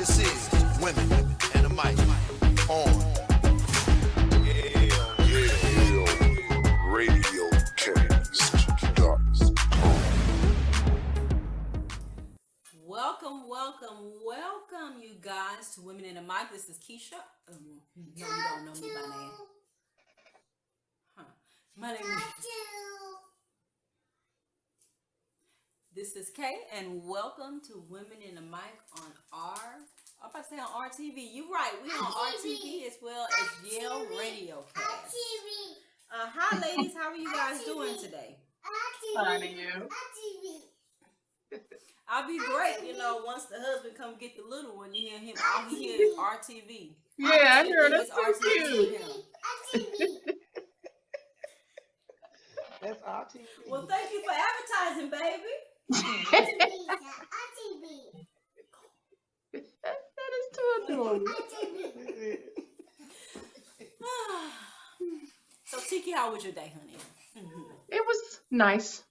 This is Women and the Mic on Yale Radiocast. Welcome, you guys, to Women in the Mic. This is Keisha. No, you don't know me by name. My name is... This is Kay, and welcome to Women in the Mic on I'm about to say on RTV. You're right, we on RTV as well as Yale Radiocast. Hi, ladies. How are you guys doing today? Fine, and you? I'll be great, once the husband come get the little one, you hear him, all he hears is RTV. Yeah, I heard that's so cute. That's RTV. Well, thank you for advertising, baby. That is too adorable. So, Tiki, how was your day, honey? It was nice.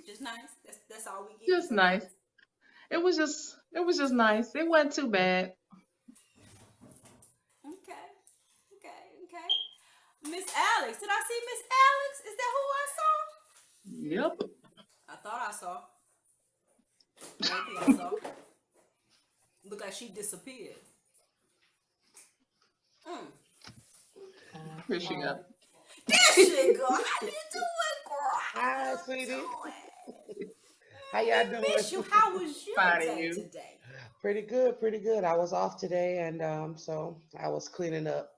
Just nice? That's all we get? Just nice. It was just nice. It wasn't too bad. Okay. Miss Alex. Did I see Miss Alex? Is that who I saw? Yep. I thought I saw. Maybe I saw. Look like she disappeared. Here she go. There she go. How you doing, girl? Hi, sweetie. How y'all doing? Miss you. How was your Fine, day you? today? Pretty good. I was off today, and so I was cleaning up.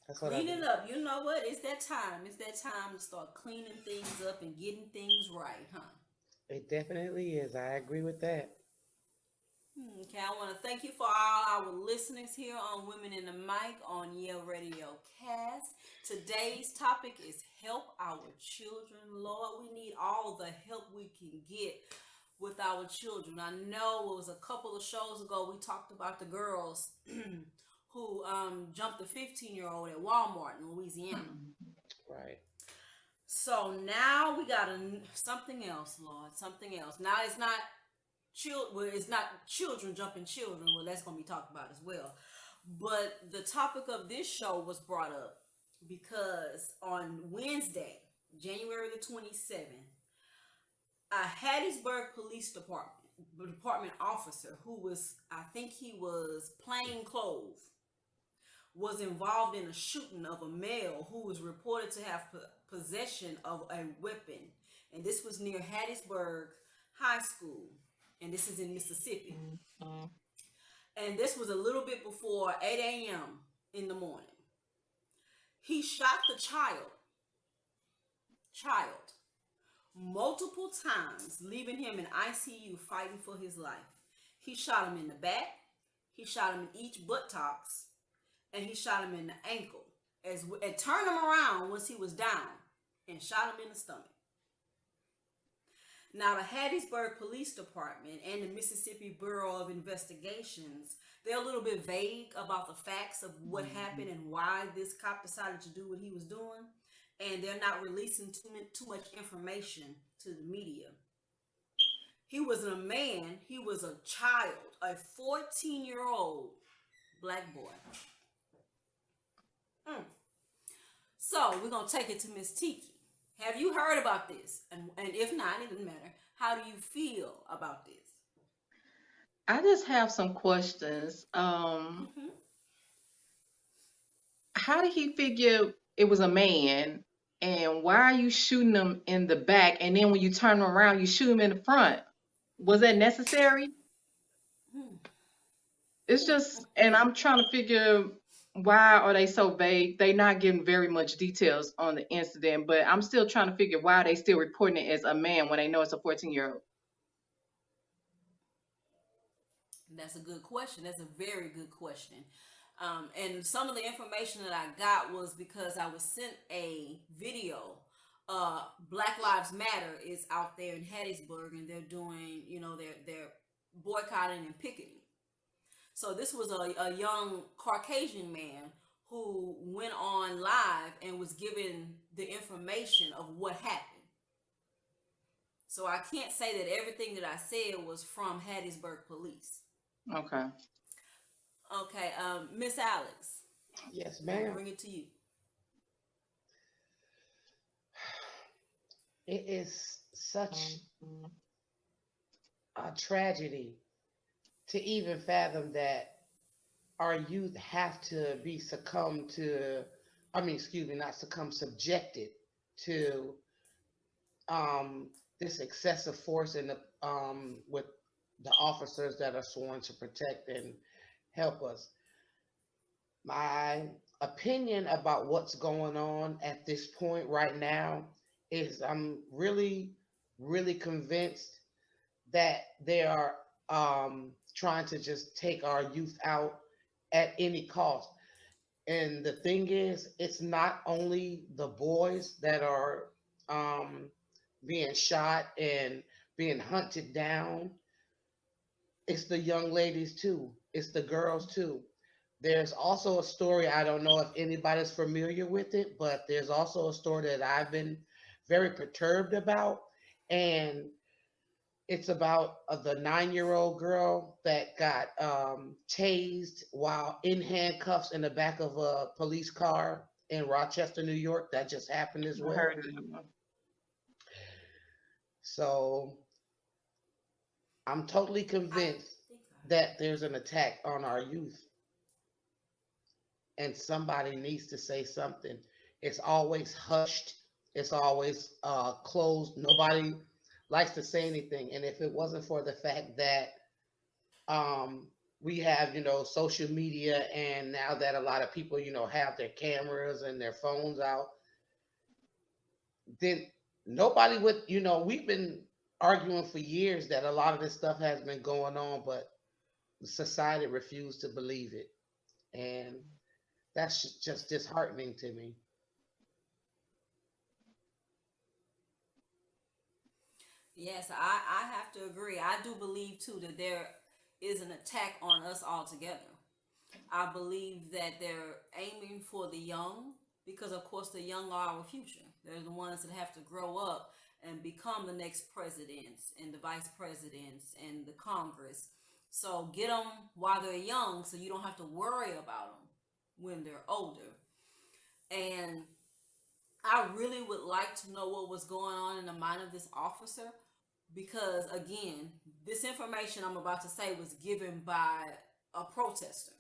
That's what Cleaning I did. up. You know what? It's that time. It's that time to start cleaning things up and getting things right, huh? It definitely is. I agree with that. Okay, I want to thank you for all our listeners here on Women in the Mic on Yale Radiocast. Today's topic is help our children. Lord, we need all the help we can get with our children. I know it was a couple of shows ago we talked about the girls who jumped a 15-year-old at Walmart in Louisiana. Right. So now we got something else, Lord, something else. Now it's not children jumping children. Well, that's going to be talked about as well. But the topic of this show was brought up because on Wednesday, January the 27th, a Hattiesburg Police Department officer who was, I think he was plain clothes, was involved in a shooting of a male who was reported to have possession of a weapon. And this was near Hattiesburg High School. And this is in Mississippi. And this was a little bit before 8 a.m. in the morning. He shot the child multiple times, leaving him in ICU fighting for his life. He shot him in the back, he shot him in each buttocks, and he shot him in the ankle. And turned him around once he was down and shot him in the stomach. Now, the Hattiesburg Police Department and the Mississippi Bureau of Investigations, they're a little bit vague about the facts of what happened and why this cop decided to do what he was doing. And they're not releasing too much information to the media. He wasn't a man. He was a child, a 14-year-old black boy. So we're going to take it to Miss Tiki. Have you heard about this? And if not, it doesn't matter. How do you feel about this? I just have some questions. How did he figure it was a man? And why are you shooting him in the back? And then when you turn him around, you shoot him in the front. Was that necessary? It's just, and I'm trying to figure why are they so vague? They're not giving very much details on the incident, but I'm still trying to figure why they still reporting it as a man when they know it's a 14-year-old. That's a good question. That's a very good question. And some of the information that I got was because I was sent a video. Black Lives Matter is out there in Hattiesburg, and they're doing, they're boycotting and picketing. So this was a young Caucasian man who went on live and was given the information of what happened. So I can't say that everything that I said was from Hattiesburg police. Okay. Okay, Miss Alex, Yes, I'm gonna ma'am. bring it to you. It is such a tragedy to even fathom that our youth have to be succumbed to, I mean, excuse me, not succumb, subjected to um, this excessive force in the with the officers that are sworn to protect and help us. My opinion about what's going on at this point right now is I'm really, really convinced that they are trying to just take our youth out at any cost. And the thing is, it's not only the boys that are um, being shot and being hunted down, it's the young ladies too, it's the girls too. There's also a story, I don't know if anybody's familiar with it, but there's also a story that I've been very perturbed about. And it's about the 9-year old girl that got tased while in handcuffs in the back of a police car in Rochester, New York. That just happened as I heard well. of that one. So I'm totally I convinced think I heard. that there's an attack on our youth, and somebody needs to say something. It's always hushed, it's always closed. Nobody likes to say anything. And if it wasn't for the fact that um, we have, social media, and now that a lot of people, have their cameras and their phones out, then nobody would, we've been arguing for years that a lot of this stuff has been going on, but society refused to believe it. And that's just disheartening to me. Yes, I have to agree. I do believe too that there is an attack on us altogether. I believe that they're aiming for the young because, of course, the young are our future. They're the ones that have to grow up and become the next presidents and the vice presidents and the Congress. So get them while they're young so you don't have to worry about them when they're older. And I really would like to know what was going on in the mind of this officer because, again, this information I'm about to say was given by a protester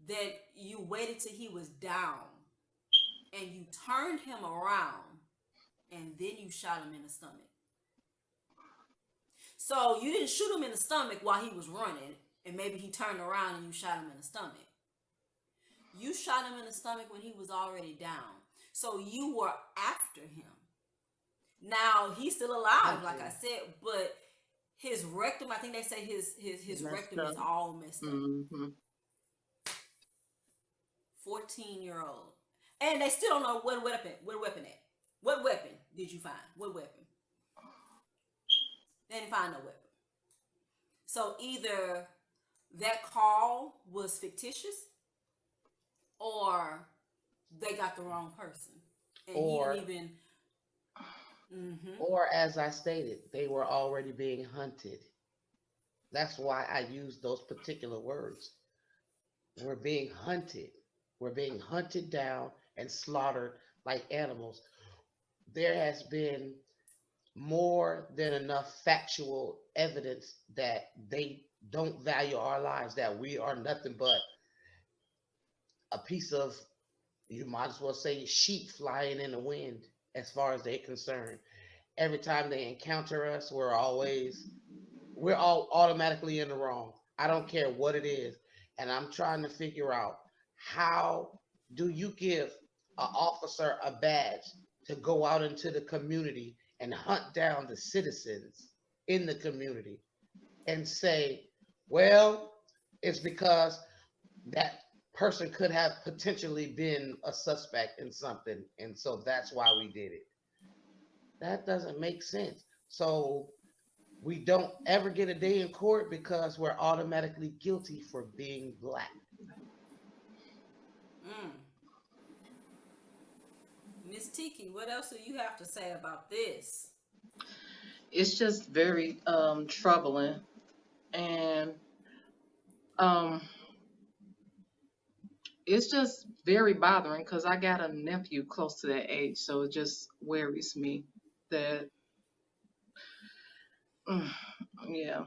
that you waited till he was down and you turned him around and then you shot him in the stomach. So you didn't shoot him in the stomach while he was running and maybe he turned around and you shot him in the stomach. You shot him in the stomach when he was already down. So you were after him. Now he's still alive, Thank like you. I said, but his rectum, I think they say his Messed rectum is up. all messed up. Mm-hmm. 14-year-old. And they still don't know what weapon at. What weapon did you find? What weapon? They didn't find no weapon. So either that call was fictitious or they got the wrong person. And he didn't Or, even. Mm-hmm. or as I stated, they were already being hunted. That's why I use those particular words. We're being hunted. We're being hunted down and slaughtered like animals. There has been more than enough factual evidence that they don't value our lives, that we are nothing but a piece of, you might as well say, sheep flying in the wind as far as they're concerned. Every time they encounter us, we're all automatically in the wrong. I don't care what it is. And I'm trying to figure out, how do you give an officer a badge to go out into the community and hunt down the citizens in the community and say, well, it's because that person could have potentially been a suspect in something. And so that's why we did it. That doesn't make sense. So we don't ever get a day in court because we're automatically guilty for being black. Mm. Miss Tiki, what else do you have to say about this? it's just very troubling, and um it's just very bothering because I got a nephew close to that age, so it just worries me that mm, yeah,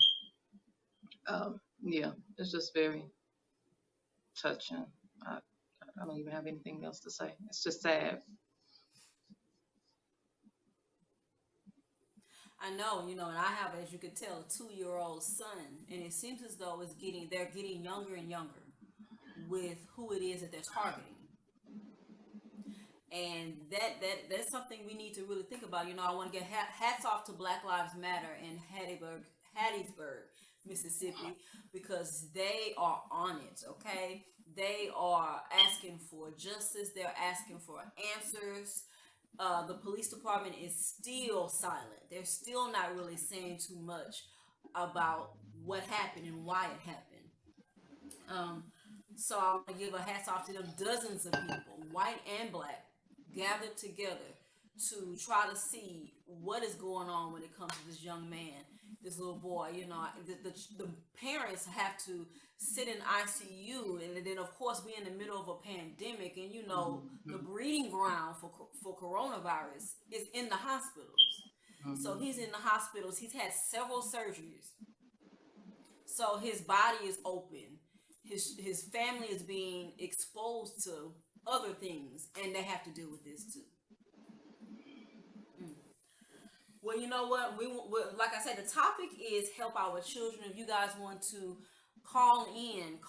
yeah, it's just very touching. I, I don't even have anything else to say. It's just sad. I know, and I have, as you could tell, a 2-year-old son, and it seems as though they're getting younger and younger with who it is that they're targeting. And that's something we need to really think about. I want to get hats off to Black Lives Matter in Hattiesburg, Mississippi, because they are on it. Okay, they are asking for justice. They're asking for answers. The police department is still silent. They're still not really saying too much about what happened and why it happened. Um, so I want to give a hats off to them. Dozens of people, white and black, gathered together to try to see what is going on when it comes to this young man, this little boy. The parents have to sit in ICU, and then of course we're in the middle of a pandemic, and the breeding ground for coronavirus is in the hospitals. So he's in the hospitals. He's had several surgeries. So his body is open. His family is being exposed to other things, and they have to deal with this too. Well, you know what? We like I said, the topic is help our children. If you guys want to call in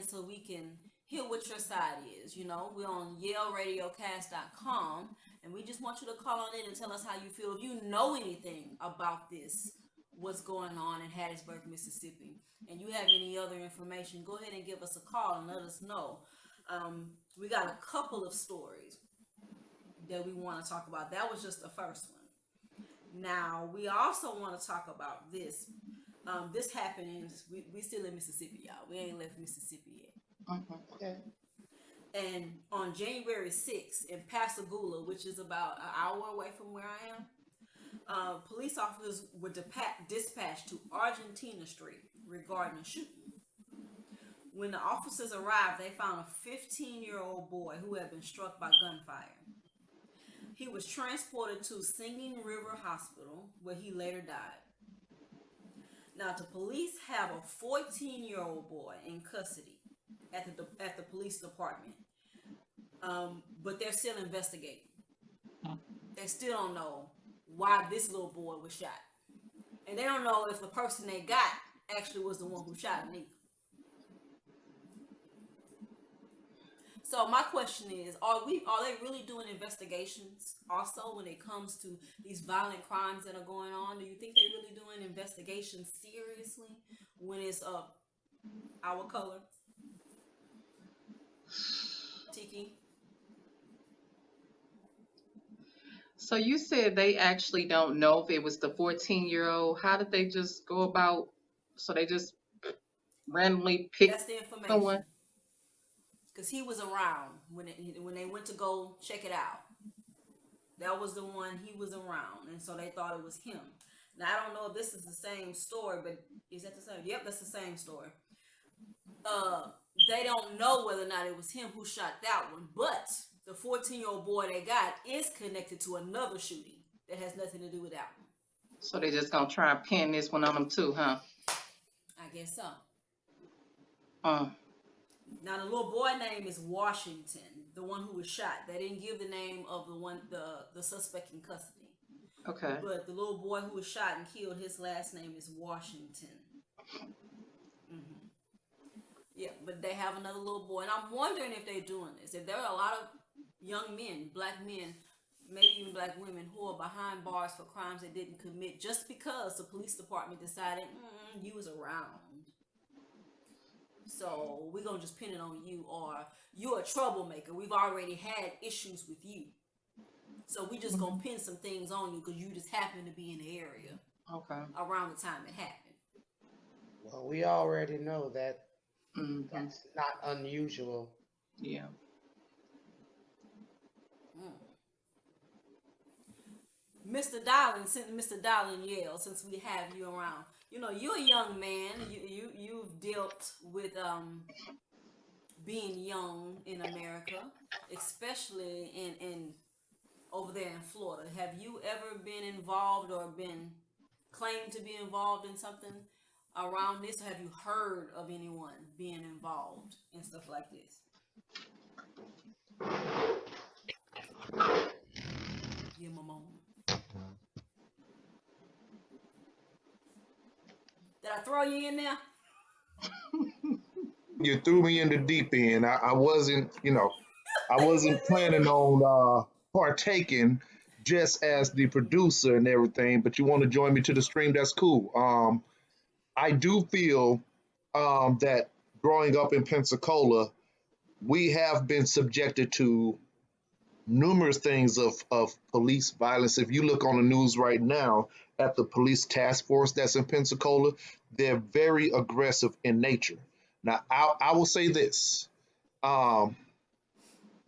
so we can hear what your side is. We're on YaleRadiocast.com, and we just want you to call on in and tell us how you feel. If you know anything about this, what's going on in Hattiesburg, Mississippi, and you have any other information, go ahead and give us a call and let us know. We got a couple of stories that we want to talk about. That was just the first one. Now, we also want to talk about this. This happened we still in Mississippi, y'all. We ain't left Mississippi yet. Okay. And on January 6th in Pascagoula, which is about an hour away from where I am, police officers were dispatched to Argentina Street regarding a shooting. When the officers arrived, they found a 15-year-old boy who had been struck by gunfire. He was transported to Singing River Hospital, where he later died. Now, the police have a 14-year-old boy in custody at the police department, but they're still investigating. They still don't know why this little boy was shot, and they don't know if the person they got actually was the one who shot him either. So my question is, are they really doing investigations also when it comes to these violent crimes that are going on? Do you think they're really doing investigations seriously when it's our color? Tiki? So you said they actually don't know if it was the 14-year-old. How did they just go about? So they just randomly picked That's the information. someone? Because he was around when they went to go check it out. That was the one, he was around, and so they thought it was him. Now, I don't know if this is the same story, but is that the same? Yep, that's the same story. They don't know whether or not it was him who shot that one, but the 14-year-old boy they got is connected to another shooting that has nothing to do with that one. So they just gonna try and pin this one on them too, huh? I guess so. Uh, Now, the little boy name is Washington, the one who was shot. They didn't give the name of the suspect in custody. okay. But the little boy who was shot and killed, his last name is Washington. Yeah, but they have another little boy. And I'm wondering if they're doing this. If there are a lot of young men, black men, maybe even black women who are behind bars for crimes they didn't commit just because the police department decided you was around. So we're going to just pin it on you, or you're a troublemaker. We've already had issues with you. So we just going to pin some things on you because you just happen to be in the area around the time it happened. Well, we already know that that's not unusual. Yeah. Mr. Darling, since Mr. Darling Yale, since we have you around, you're a young man. You've dealt with being young in America, especially in over there in Florida. Have you ever been involved or been claimed to be involved in something around this? Or have you heard of anyone being involved in stuff like this? Give him a moment. Did I throw you in there? You threw me in the deep end. I wasn't, I wasn't planning on partaking just as the producer and everything, but you want to join me to the stream, that's cool. I do feel that growing up in Pensacola, we have been subjected to numerous things of police violence. If you look on the news right now at the police task force that's in Pensacola, they're very aggressive in nature. Now, I will say this: um,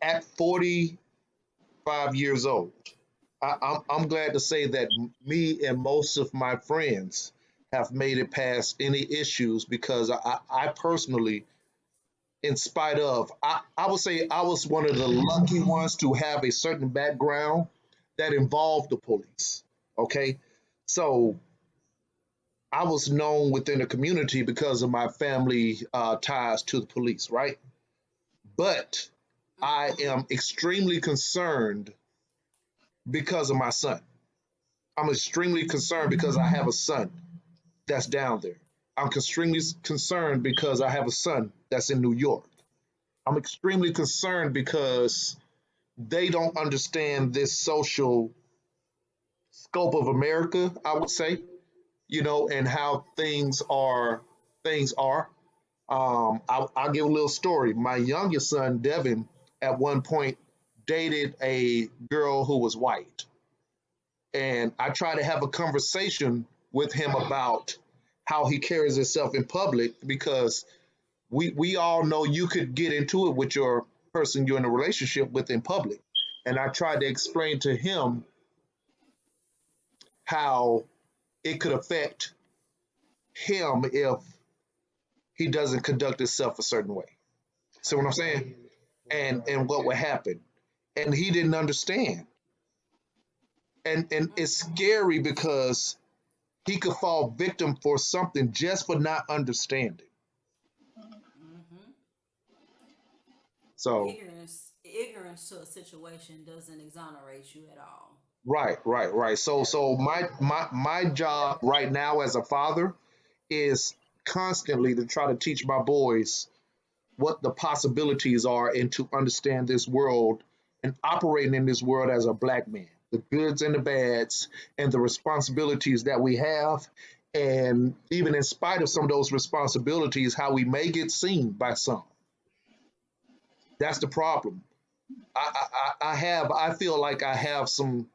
at 45 years old, I'm glad to say that me and most of my friends have made it past any issues because I personally, in spite of, I would say I was one of the lucky ones to have a certain background that involved the police. Okay. So I was known within the community because of my family ties to the police, right? But I am extremely concerned because of my son. I'm extremely concerned because I have a son that's down there. I'm extremely concerned because I have a son that's in New York. I'm extremely concerned because they don't understand this social scope of America, I would say, and how things are. I'll give a little story. My youngest son, Devin, at one point dated a girl who was white. And I tried to have a conversation with him about how he carries himself in public because we all know you could get into it with your person you're in a relationship with in public. And I tried to explain to him how it could affect him if he doesn't conduct himself a certain way. See what I'm saying? And what would happen? And he didn't understand. And it's scary because he could fall victim for something just for not understanding. Mm-hmm. So Ignorance to a situation doesn't exonerate you at all. right. So my job right now as a father is constantly to try to teach my boys what the possibilities are and to understand this world and operating in this world as a black man, the goods and the bads, and the responsibilities that we have. And even in spite of some of those responsibilities, how we may get seen by some. That's the problem. I feel like I have some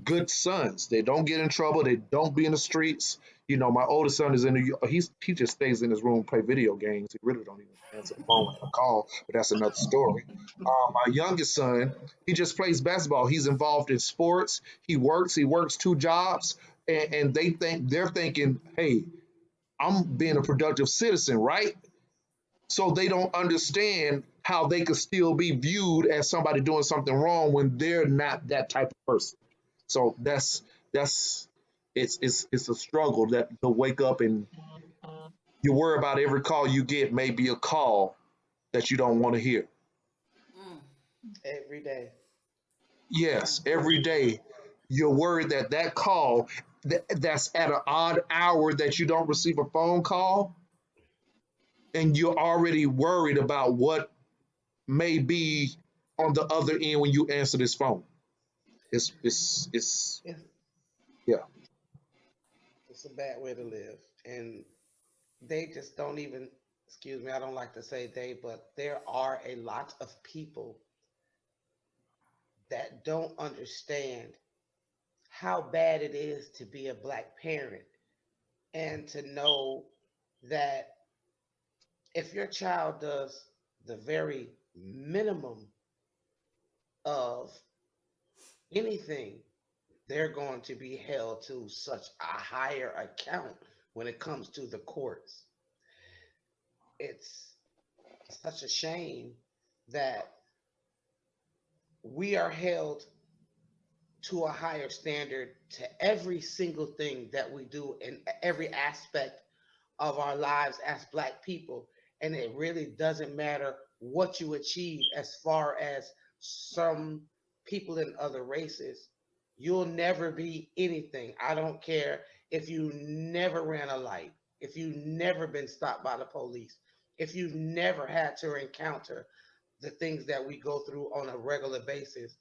good sons. They don't get in trouble. They don't be in the streets. My oldest son is in he just stays in his room, play video games. He really don't even answer the phone when I call, but that's another story. My youngest son, he just plays basketball. He's involved in sports. He works. He works two jobs, and they're thinking, hey, I'm being a productive citizen, right? So they don't understand how they could still be viewed as somebody doing something wrong when they're not that type of person. So that's it's a struggle that to wake up and you worry about every call you get may be a call that you don't want to hear. Mm, every day. mm, Yes, every day you're worried that that call that's at an odd hour that you don't receive a phone call and you're already worried about what may be on the other end when you answer this phone. It's It's, yeah. it's a bad way to live. And they just don't even, excuse me, I don't like to say they, but there are a lot of people that don't understand how bad it is to be a black parent and to know that if your child does the very minimum of anything, they're going to be held to such a higher account when it comes to the courts. It's such a shame that we are held to a higher standard to every single thing that we do in every aspect of our lives as Black people. And it really doesn't matter what you achieve as far as some people in other races. You'll never be anything. I don't care if you never ran a light, if you've never been stopped by the police, if you've never had to encounter the things that we go through on a regular basis,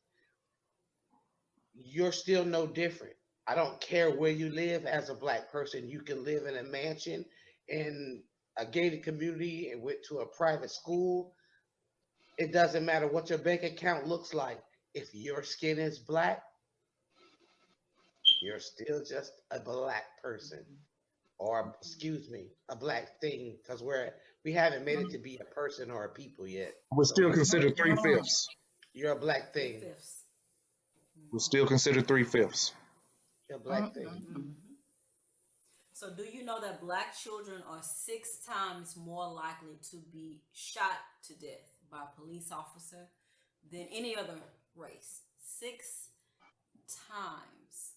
you're still no different. I don't care where you live as a Black person. You can live in a mansion, in a gated community, and went to a private school. It doesn't matter what your bank account looks like. If your skin is Black, you're still just a Black person, or excuse me, a Black thing, because we haven't made it to be a person or a people yet. We're So still considered three fifths. you're a Black Three thing. fifths. We're still considered three fifths. You're a Black thing. So, do you know that Black children are 6 times more likely to be shot to death by a police officer than any other race? 6 times.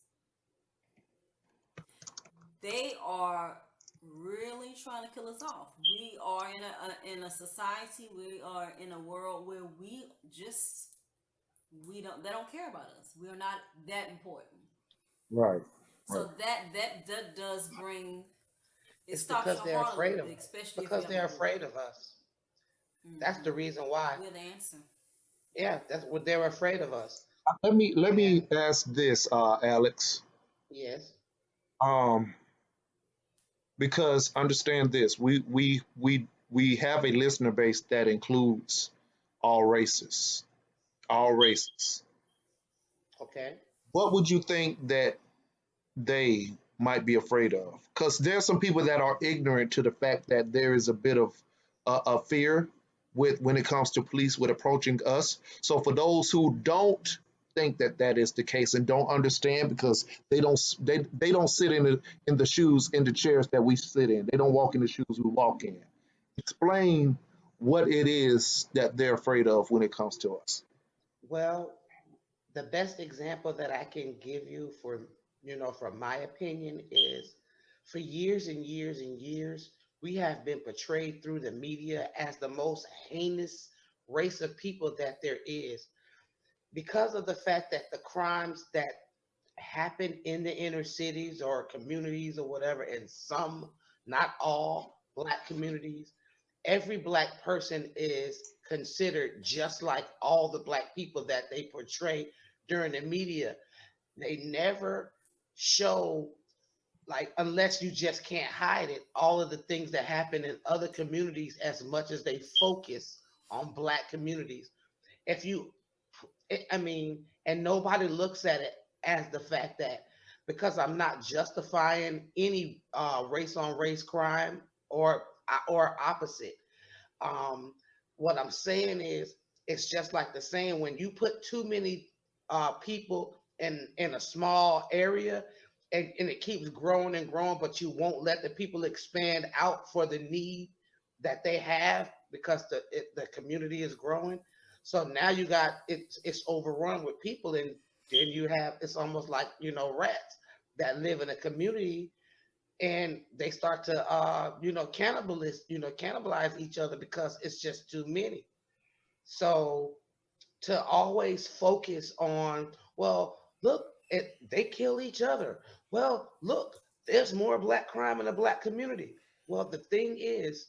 They are really trying to kill us off. We are in a society. We are in a world where we don't they don't care about us. We are not that important. Right. So that does bring it It's stops because your they're heart a afraid little of bit, us. especially if you Because have they're a boy. afraid of us. That's the reason why. We're the answer. Yeah, that's what they're afraid of us. Let me And ask this, Alex. yes, Um, because understand this, we have a listener base that includes all races, all races. okay. What would you think that they might be afraid of? Because there's some people that are ignorant to the fact that there is a bit of a fear with when it comes to police with approaching us. So for those who don't think that that is the case and don't understand because they don't sit in the shoes in the chairs that we sit in. They don't walk in the shoes we walk in. Explain what it is that they're afraid of when it comes to us. Well, the best example that I can give you from my opinion is for years and years and years, we have been portrayed through the media as the most heinous race of people that there is because of the fact that the crimes that happen in the inner cities or communities or whatever, in some, not all, Black communities, every Black person is considered just like all the Black people that they portray during the media. They never show, like, unless you just can't hide it, all of the things that happen in other communities as much as they focus on Black communities. If you I mean, and nobody looks at it as the fact that because I'm not justifying any race on race crime or opposite. Um, what I'm saying is, it's just like the saying: when you put too many people in a small area, and it keeps growing and growing, but you won't let the people expand out for the need that they have because the community is growing. So now you got it's overrun with people, and then you have it's almost like rats that live in a community, and they start to cannibalize each other because it's just too many. So to always focus on, well, look, they kill each other. Well, look, there's more Black crime in the Black community. Well, the thing is,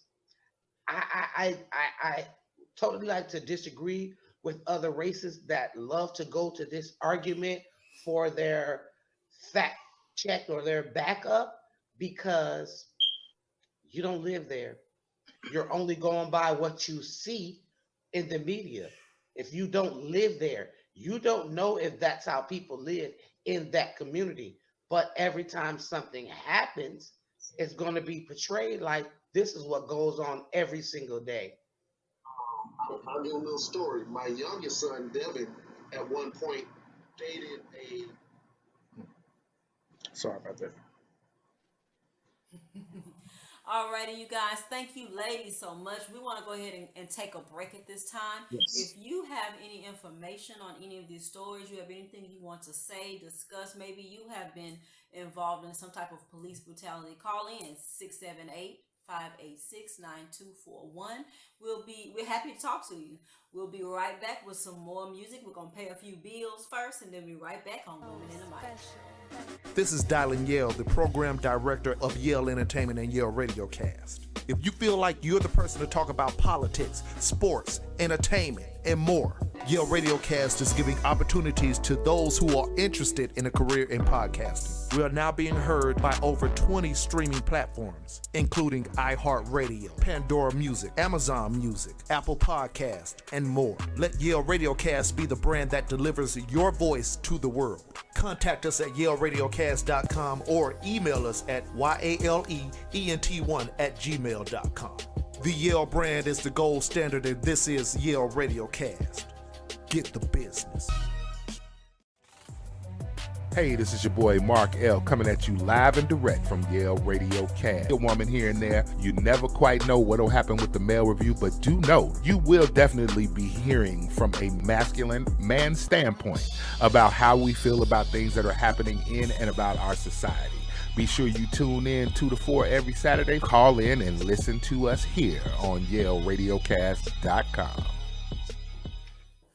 I totally like to disagree with other races that love to go to this argument for their fact check or their backup because you don't live there. You're only going by what you see in the media. If you don't live there, you don't know if that's how people live in that community. But every time something happens, it's going to be portrayed like this is what goes on every single day. I'll give a little story. My youngest son, Devin, at one point dated a Sorry about that. Alrighty, you guys. Thank you, ladies, so much. We want to go ahead and take a break at this time. If Yes. you have any information on any of these stories, you have anything you want to say, discuss, maybe you have been involved in some type of police brutality, call in 678-586-9241. We're happy to talk to you. We'll be right back with some more music. We're gonna pay a few bills first, and then be right back on Women in the Mic. This is Dylan Yale, the program director of Yale Entertainment and Yale Radiocast. If you feel like you're the person to talk about politics, sports, entertainment, and more, Yale Radiocast is giving opportunities to those who are interested in a career in podcasting. We are now being heard by over 20 streaming platforms, including iHeartRadio, Pandora Music, Amazon Music, Apple Podcast, and more. Let Yale Radiocast be the brand that delivers your voice to the world. Contact us at YaleRadiocast.com or email us at YALEENT1@gmail.com. The Yale brand is the gold standard, and this is Yale Radiocast. Get the business. Hey, this is your boy Mark L. coming at you live and direct from Yale Radiocast. A woman here and there, you never quite know what'll happen with the male review, but do know you will definitely be hearing from a masculine man standpoint about how we feel about things that are happening in and about our society. Be sure you tune in 2 to 4 every Saturday. Call in and listen to us here on YaleRadiocast.com.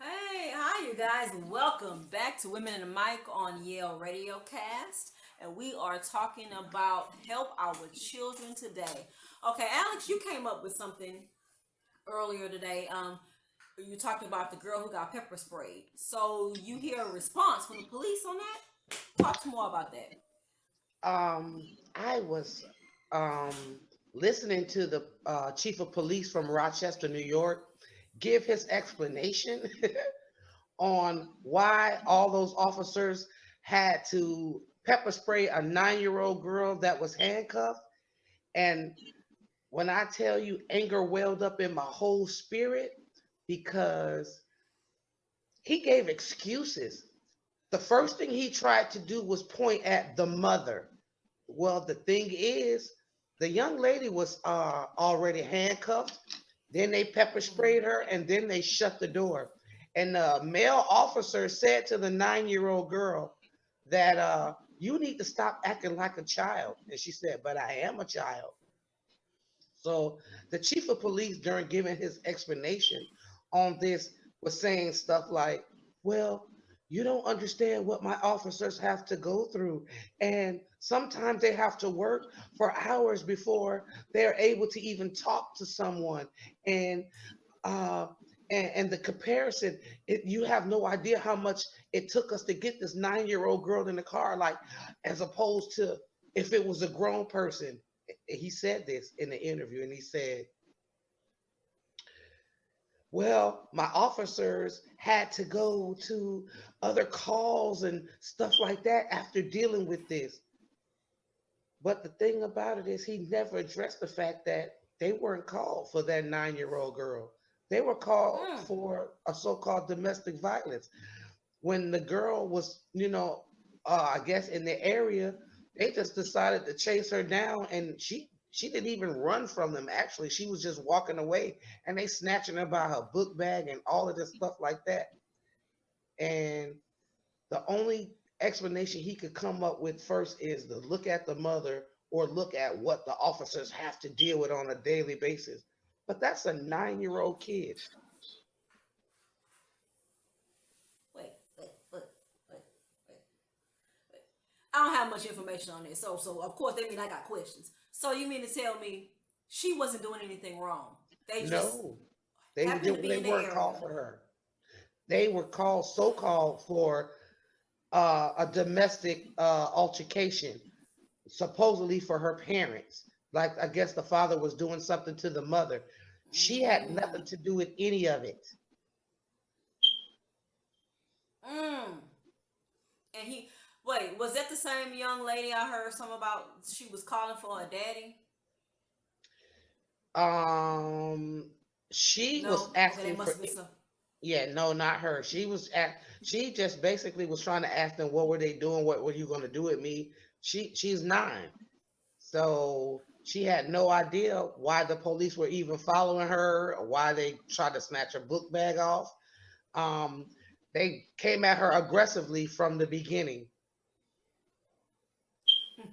Hey, hi, you guys. Welcome back to Women in the Mic on Yale Radiocast. And we are talking about help our children today. Okay, Alex, you came up with something earlier today. You talked about the girl who got pepper sprayed. So you hear a response from the police on that? Talk to more about that. I was listening to the chief of police from Rochester, New York, give his explanation on why all those officers had to pepper spray a 9-year-old girl that was handcuffed. And when I tell you, anger welled up in my whole spirit because he gave excuses. The first thing he tried to do was point at the mother. Well, the thing is, the young lady was already handcuffed. Then they pepper sprayed her, and then they shut the door. And the male officer said to the 9-year-old girl that you need to stop acting like a child. And she said, but I am a child. So the chief of police, during giving his explanation on this, was saying stuff like, well, you don't understand what my officers have to go through. And sometimes they have to work for hours before they're able to even talk to someone. And the comparison, you have no idea how much it took us to get this 9-year-old girl in the car, like, as opposed to if it was a grown person. He said this in the interview, and he said, well, my officers had to go to other calls and stuff like that after dealing with this. But the thing about it is he never addressed the fact that they weren't called for that 9-year-old girl. They were called for a so-called domestic violence. When the girl was, I guess in the area, they just decided to chase her down, and she didn't even run from them. Actually, she was just walking away, and they snatching her by her book bag and all of this stuff like that. And the only explanation he could come up with first is to look at the mother or look at what the officers have to deal with on a daily basis. But that's a 9-year-old kid. Wait. I don't have much information on this. So of course, that means I got questions. So you mean to tell me she wasn't doing anything wrong? They weren't called for her. They were so-called for a domestic altercation, supposedly for her parents. Like, I guess the father was doing something to the mother. She had nothing to do with any of it. And was that the same young lady I heard something about? She was calling for her daddy. She No? was asking Okay, for. Yeah, no, not her. She just basically was trying to ask them, what were they doing? What were you going to do with me? She's 9. So she had no idea why the police were even following her, or why they tried to snatch her book bag off. They came at her aggressively from the beginning.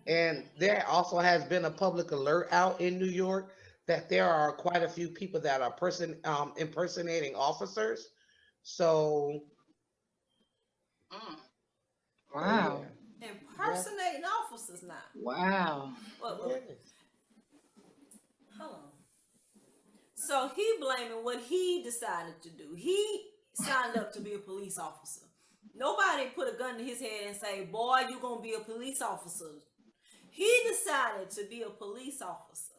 And there also has been a public alert out in New York that there are quite a few people that are impersonating officers. So, Mm. oh Wow. yeah, Impersonating officers now. Wow. What, yes, hold on. So he blaming what he decided to do. He signed up to be a police officer. Nobody put a gun to his head and say, "Boy, you're gonna be a police officer." He decided to be a police officer.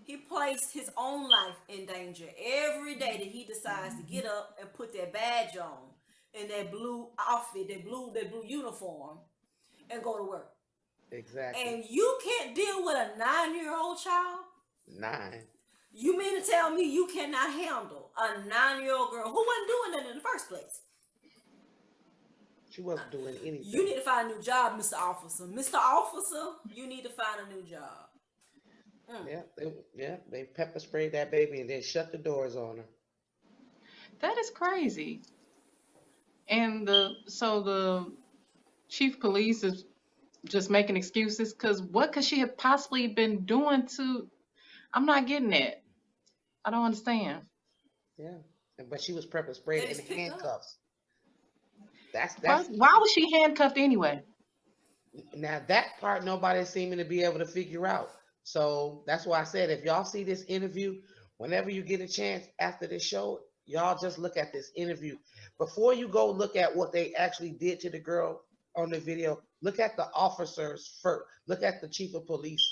He placed his own life in danger every day that he decides to get up and put that badge on and that blue outfit, that blue uniform, and go to work. exactly. And you can't deal with a 9-year-old child? 9. You mean to tell me you cannot handle a 9-year-old girl who wasn't doing that in the first place? She wasn't doing anything. You need to find a new job, Mr. Officer. Mr. Officer, you need to find a new job. They pepper sprayed that baby and then shut the doors on her. That is crazy. And the chief police is just making excuses because what could she have possibly been doing to? I'm not getting it. I don't understand. Yeah, but she was pepper sprayed They just in picked up. handcuffs. That's Why was she handcuffed anyway? now that part nobody's seeming to be able to figure out. So that's why I said if y'all see this interview, whenever you get a chance after this show, y'all just look at this interview. Before you go look at what they actually did to the girl on the video, look at the officers first. Look at the chief of police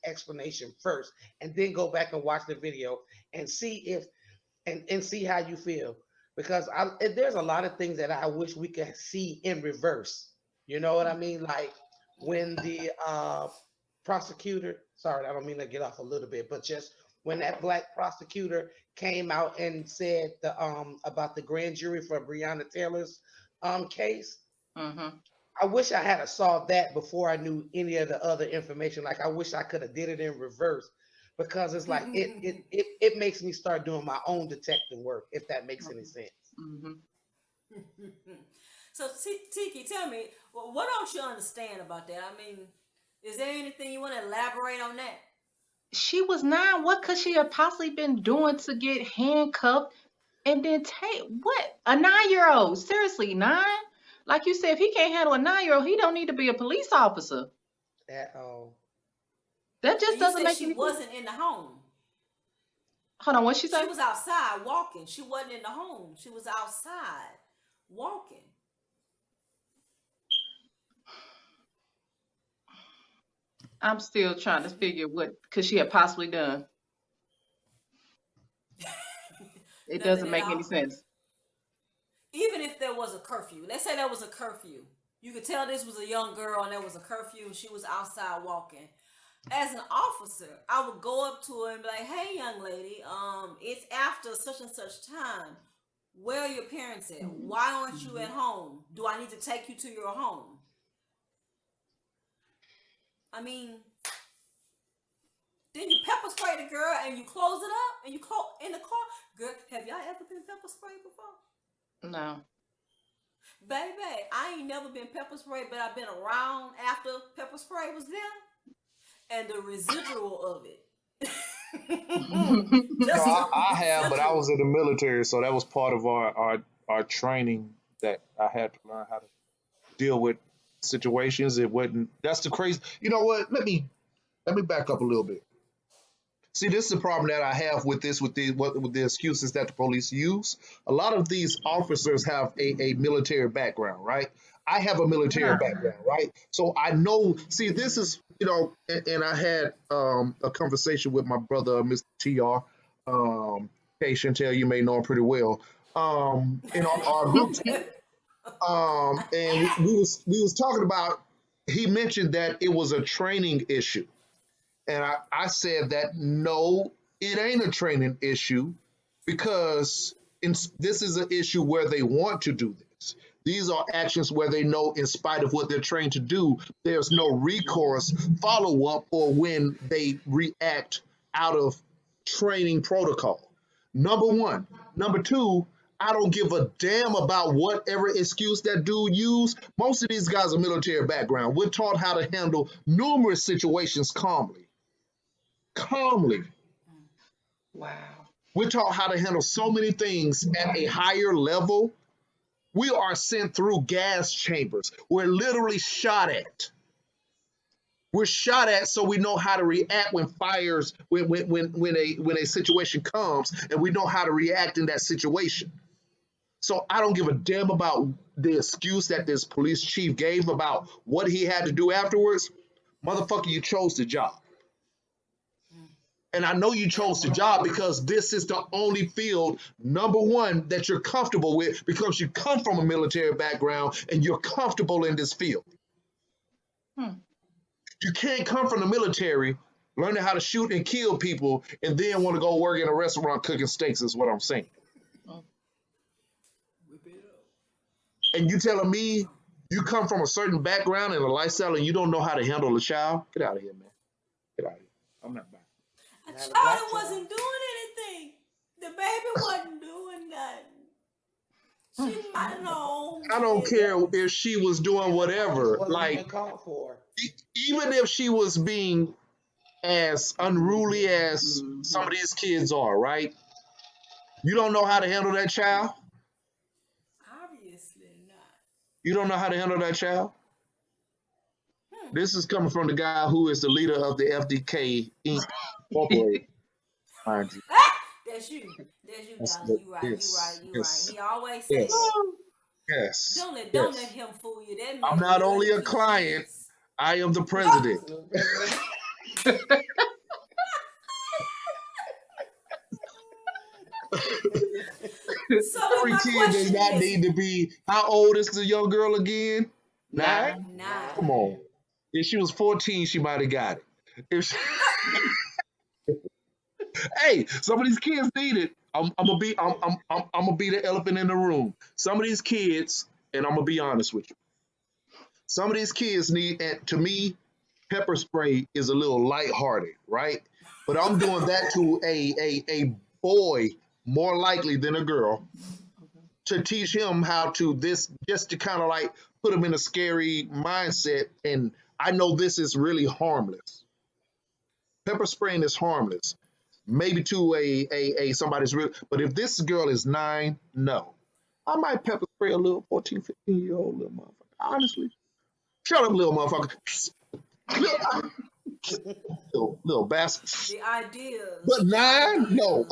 explanation first, and then go back and watch the video and see if and see how you feel. Because there's a lot of things that I wish we could see in reverse. You know what I mean? Like when the prosecutor, sorry, I don't mean to get off a little bit, but just when that black prosecutor came out and said about the grand jury for Breonna Taylor's case, Mm-hmm. I wish I had saw that before I knew any of the other information. Like I wish I could have did it in reverse, because it's like it makes me start doing my own detective work, if that makes any sense. Mm-hmm. So, Tiki, tell me, what don't you understand about that? I mean, is there anything you want to elaborate on that? She was 9. What could she have possibly been doing to get handcuffed and then take what? A 9-year-old? Seriously, 9? Like you said, if he can't handle a 9-year-old, he don't need to be a police officer. At all. That just And you doesn't said make she any sense. wasn't in the home. Hold on, what she say? She was outside walking. She wasn't in the home. She was outside walking. I'm still trying to figure what could she have possibly done. It Nothing doesn't at make any all. sense. Even if there was a curfew, let's say there was a curfew, you could tell this was a young girl and there was a curfew and she was outside walking. As an officer, I would go up to her and be like, "Hey, young lady, it's after such and such time. Where are your parents at? Why aren't you at home? Do I need to take you to your home?" I mean, then you pepper spray the girl and you close it up and you close in the car. Girl, have y'all ever been pepper sprayed before? No. Baby, I ain't never been pepper sprayed, but I've been around after pepper spray was there. And the residual of it. No, I have, but I was in the military, so that was part of our training that I had to learn how to deal with situations. It wasn't. That's the crazy. You know what? Let me back up a little bit. See, this is the problem that I have with the excuses that the police use. A lot of these officers have a military background, right? I have a military background, right? So I know. See, this is and I had a conversation with my brother, Mr. TR. Kay Chantel, you may know him pretty well. In our group chat, and we was talking about. He mentioned that it was a training issue. And I said that no, it ain't a training issue, because this is an issue where they want to do this. These are actions where they know, in spite of what they're trained to do, there's no recourse, follow up, or when they react out of training protocol. Number one. Number two, I don't give a damn about whatever excuse that dude used. Most of these guys are military background. We're taught how to handle numerous situations calmly. Calmly. Wow. We're taught how to handle so many things at a higher level. We are sent through gas chambers. We're literally shot at. We're shot at so we know how to react when a situation comes, and we know how to react in that situation. So I don't give a damn about the excuse that this police chief gave about what he had to do afterwards. Motherfucker, you chose the job. And I know you chose the job because this is the only field, number one, that you're comfortable with because you come from a military background and you're comfortable in this field. You can't come from the military, learning how to shoot and kill people, and then want to go work in a restaurant cooking steaks, is what I'm saying. And you telling me you come from a certain background and a lifestyle and you don't know how to handle a child? Get out of here, man. Get out of here. I'm not buying. A child wasn't doing anything. The baby wasn't doing nothing. She might have known. I don't care if she was doing whatever. Like, called for. even if she was being as unruly as some of these kids are, right? You don't know how to handle that child? Obviously not. You don't know how to handle that child? This is coming from the guy who is the leader of the FDK Inc. Incorporated. Mind you. That's you. That's you, That's darling. You right. yes, You right. You yes, right. He always says, yes, yes, don't let yes. him fool you. That I'm man not really only a is. client, I am the president. So Every my kid does question not is, need to be. How old is the young girl again? 9? nah. Come on. If she was 14, she might have got it. If she... Hey, some of these kids need it. I'm gonna be the elephant in the room. Some of these kids, and I'm gonna be honest with you. Some of these kids need, and to me, pepper spray is a little lighthearted, right? But I'm doing that to a boy more likely than a girl to teach him how to just to kind of like put him in a scary mindset. And I know this is really harmless. Pepper spraying is harmless. Maybe to a somebody's real, but if this girl is 9, no. I might pepper spray a little 14, 15-year-old little motherfucker. Honestly. Shut up, little motherfucker. Little bastard. The ideas. But 9? No.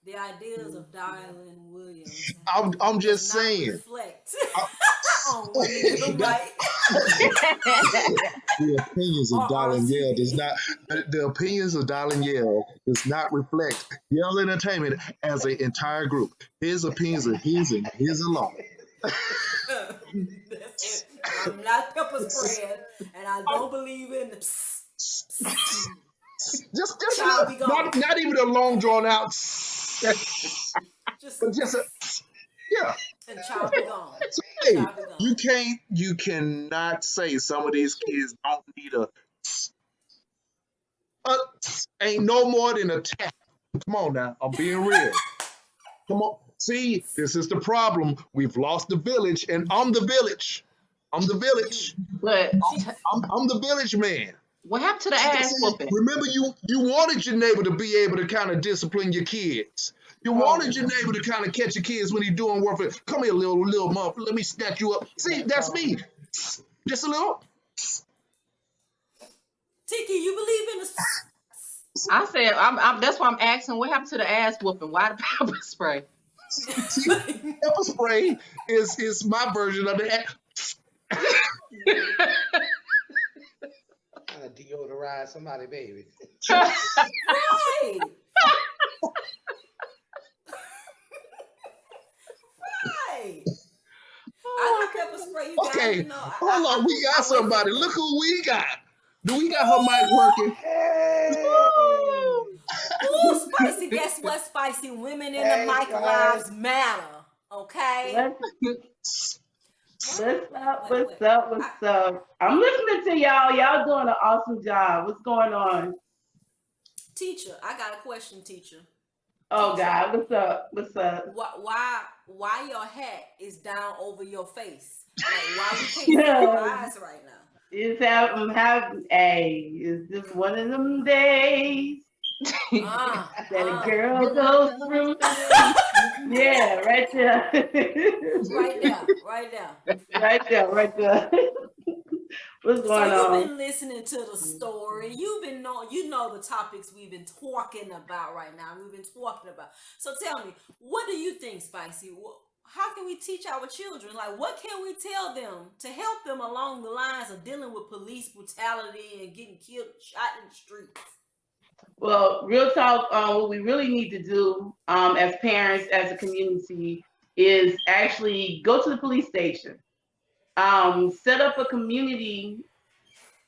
The ideas of Dylan Williams. I'm just does not saying. Reflect on women in the right. The opinions of Dylan Yale does not. The opinions of Dylan Yale does not reflect Yale Entertainment as an entire group. His opinions are his and his alone. That's it. I'm not pepper spraying, and I don't believe in the Just Child be gone. not even a long drawn out. just But just a, yeah. and child be gone. So, hey, Child be gone. you cannot say some of these kids don't need ain't no more than a tap. Come on now, I'm being real. Come on. See, this is the problem. We've lost the village, and I'm the village. I'm the village. But I'm the village man. what happened to the ass whooping? Remember, you wanted your neighbor to be able to kind of discipline your kids. You wanted your neighbor to kind of catch your kids when he's doing work. Come here, little motherfucker. Let me snatch you up. See, that's me. Just a little. Tiki, you believe in the I said, that's why I'm asking, what happened to the ass whooping? Why the pepper spray? Pepper spray is my version of it. Trying to deodorize somebody, baby. right. Right. I got pepper spray. You Okay, guys know. hold on. We got somebody. Look who we got. Do we got her mic working? Ooh, spicy. Guess what, spicy? Women in the mic guys. lives matter. Okay. What's up? Wait, What's up? What's up? I'm listening to y'all. Y'all doing an awesome job. What's going on? Teacher, I got a question, teacher. Oh Teacher, God, what's up? What's up? why your hat is down over your face? Like, why we can't see your eyes right now? I'm having it's just one of them days that a girl goes through. Yeah, right there. Right there, right there. Right there, right there. What's going So on? you've been listening to the story. You know the topics we've been talking about right now. We've been talking about. So tell me, what do you think, Spicy? How can we teach our children? Like, what can we tell them to help them along the lines of dealing with police brutality and getting killed, shot in the streets? Well, real talk, what we really need to do as parents, as a community, is actually go to the police station. Set up a community,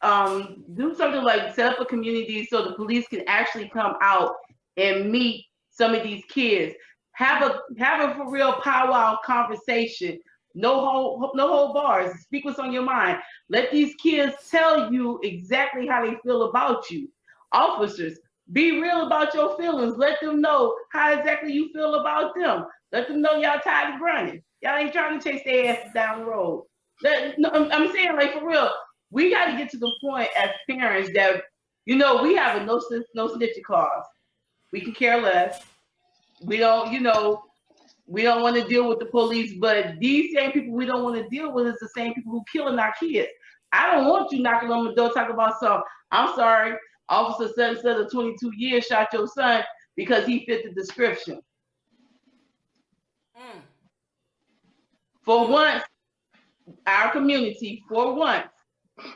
do something like set up a community so the police can actually come out and meet some of these kids. Have a for real powwow conversation. No hold bars. Speak what's on your mind. Let these kids tell you exactly how they feel about you. Officers, be real about your feelings. Let them know how exactly you feel about them. Let them know y'all tired of running. Y'all ain't trying to chase their asses down the road. I'm saying, like, for real, we got to get to the point as parents that, we have a no snitching clause. We can care less. We don't want to deal with the police, but these same people we don't want to deal with is the same people who killing our kids. I don't want you knocking on the door talking about something. I'm sorry, officer said instead of 22 years shot your son because he fit the description. For once, our community, for once,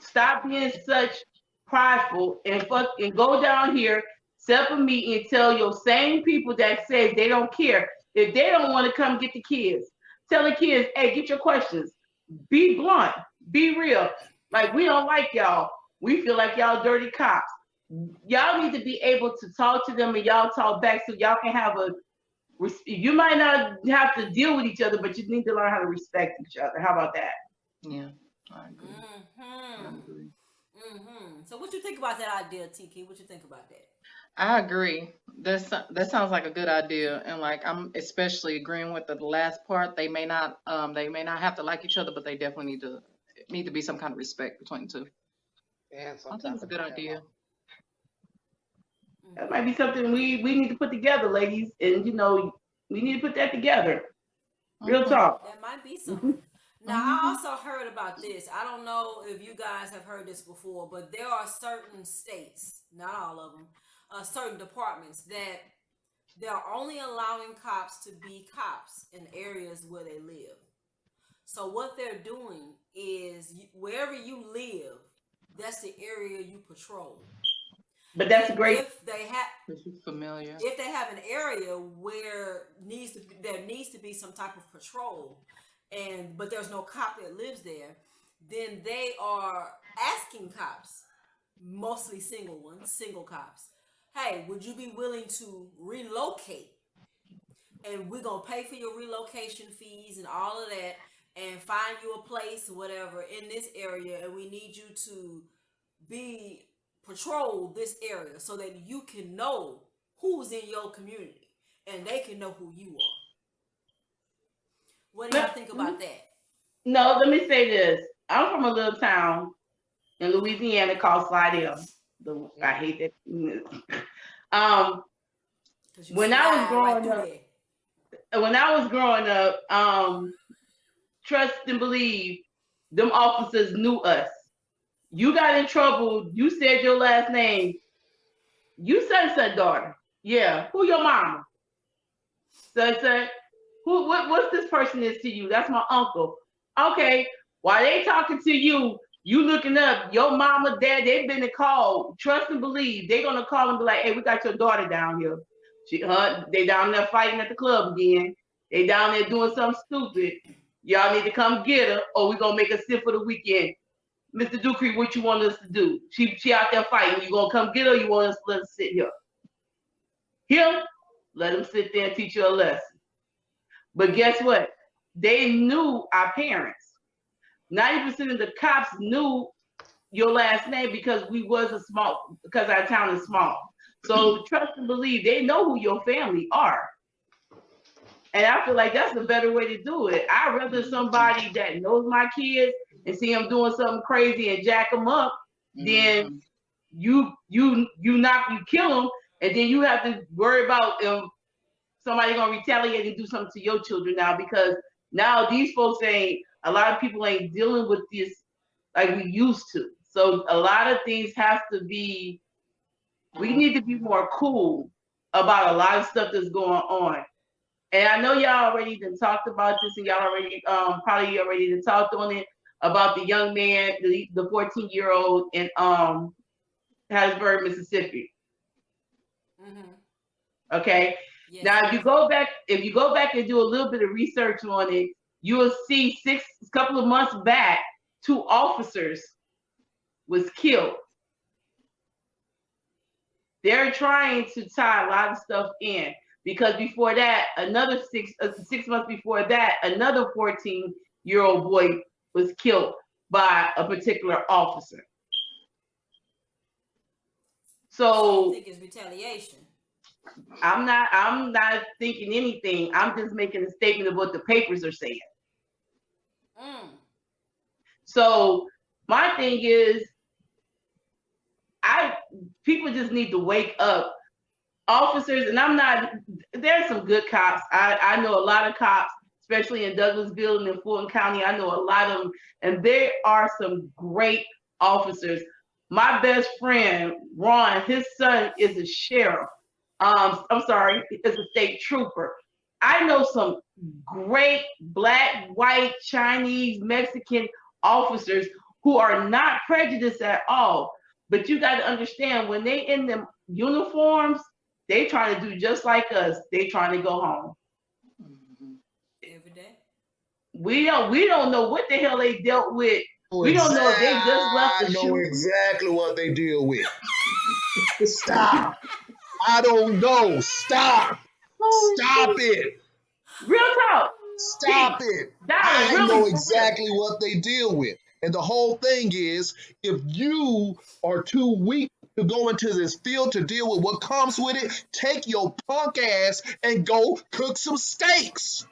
stop being such prideful and go down here, set up a meeting and tell your same people that say they don't care. If they don't want to come get the kids, tell the kids, hey, get your questions. Be blunt, be real. Like, we don't like y'all. We feel like y'all dirty cops. Y'all need to be able to talk to them and y'all talk back so y'all can have you might not have to deal with each other, but you need to learn how to respect each other. How about that? Yeah, I agree. So what you think about that idea, TK? What you think about that? I agree. That sounds like a good idea, and like I'm especially agreeing with the last part. They may not have to like each other, but they definitely need to be some kind of respect between the two. And I think it's a good idea. That might be something we need to put together, ladies, and we need to put that together. Real talk. That might be something. Now, I also heard about this. I don't know if you guys have heard this before, but there are certain states, not all of them, certain departments that they're only allowing cops to be cops in areas where they live. So what they're doing is wherever you live, that's the area you patrol. But that's great. If they have familiar. If they have an area where there needs to be some type of patrol, but there's no cop that lives there, then they are asking cops, mostly single cops, hey, would you be willing to relocate? And we're gonna pay for your relocation fees and all of that, and find you a place or whatever in this area, and we need you to patrol this area so that you can know who's in your community and they can know who you are. What do y'all think about that? No, let me say this. I'm from a little town in Louisiana called Slidell. I hate that. When I was growing up, trust and believe, them officers knew us. You got in trouble, you said your last name. You said daughter. Yeah. Who your mama? Said, what's this person is to you? That's my uncle. Okay. While they talking to you, you looking up, your mama, dad, they've been called. Trust and believe. They're gonna call and be like, hey, we got your daughter down here. They down there fighting at the club again. They down there doing something stupid. Y'all need to come get her, or we're gonna make her sit for the weekend. Mr. Dupree, what you want us to do? She out there fighting. You gonna come get her, or you want us to let her sit here? Him, let him sit there and teach you a lesson. But guess what? they knew our parents. 90% of the cops knew your last name because because our town is small. So trust and believe, they know who your family are. And I feel like that's a better way to do it. I'd rather somebody that knows my kids and see them doing something crazy and jack them up than you kill them, and then you have to worry about somebody gonna retaliate and do something to your children now, because now these folks a lot of people ain't dealing with this like we used to. So a lot of things have to be, we need to be more cool about a lot of stuff that's going on. And I know y'all already done talked about this, and y'all already probably already done talked on it about the young man, the 14-year-old in Hattiesburg, Mississippi. Okay. Yes. Now, if you go back and do a little bit of research on it, you will see a couple of months back, 2 officers was killed. They're trying to tie a lot of stuff in, because before that, another 6 months before that, another 14-year-old boy was killed by a particular officer. So I think it's retaliation. I'm not thinking anything. I'm just making a statement of what the papers are saying. So my thing is, people just need to wake up. Officers, and there's some good cops. I know a lot of cops, especially in Douglasville and in Fulton County. I know a lot of them, and there are some great officers. My best friend, Ron, his son is a sheriff. Is a state trooper. I know some great Black, white, Chinese, Mexican officers who are not prejudiced at all. But you got to understand, when they in them uniforms, they trying to do just like us. They trying to go home. Every day. We don't know what the hell they dealt with. We don't know if they just left the shoot. I know exactly what they deal with. Stop. I don't know. Stop. Stop it. Real talk. Stop it. I know exactly what they deal with. And the whole thing is, if you are too weak to go into this field to deal with what comes with it, take your punk ass and go cook some steaks.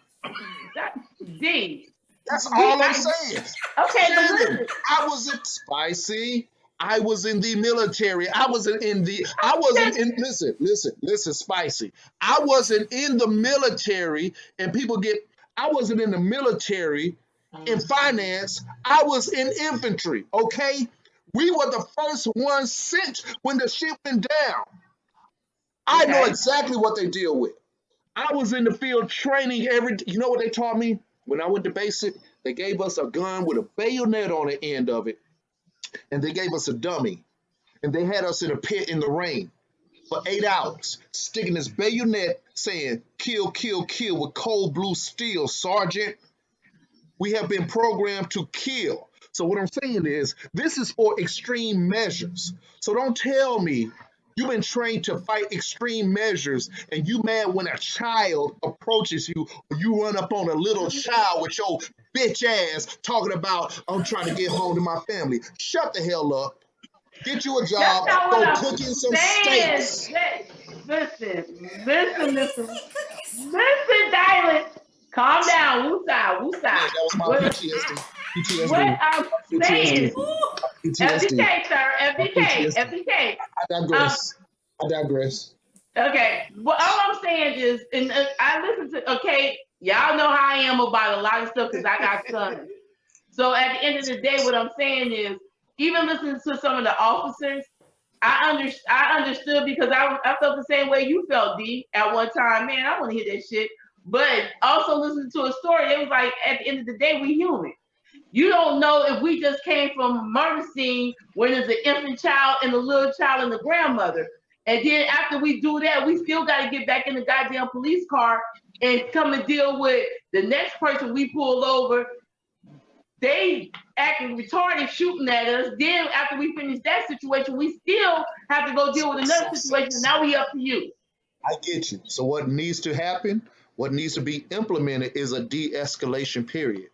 That's all I'm saying. Okay, listen. I wasn't spicy. I was in the military. Listen, spicy. I wasn't in the military, and I wasn't in the military in finance. I was in infantry, okay? We were the first ones sent when the shit went down. I know exactly what they deal with. I was in the field training you know what they taught me? When I went to basic, they gave us a gun with a bayonet on the end of it, and they gave us a dummy, and they had us in a pit in the rain for 8 hours, sticking this bayonet saying, kill, kill, kill with cold blue steel, Sergeant. We have been programmed to kill. So what I'm saying is, this is for extreme measures. So don't tell me you've been trained to fight extreme measures and you mad when a child approaches you, or you run up on a little child with your bitch ass talking about, I'm trying to get home to my family. Shut the hell up. Get you a job, go cooking some steaks. Listen, Dylan. Calm down. Woosah. That was my PTSD. What I'm saying, FDK, sir, FDK. I digress. Okay, well, all I'm saying is, and I listen to, okay, y'all know how I am about a lot of stuff because I got sons. So at the end of the day, what I'm saying is, even listening to some of the officers, I understood, because I felt the same way you felt, D, at one time. Man, I want to hear that shit. But also listening to a story, it was like, at the end of the day, we human. You don't know if we just came from a murder scene when there's an infant child and a little child and the grandmother. And then after we do that, we still got to get back in the goddamn police car and come and deal with the next person we pull over. They acting retarded, shooting at us. Then after we finish that situation, we still have to go deal with another situation. Now we up to you. I get you. So what needs to happen? What needs to be implemented is a de-escalation period.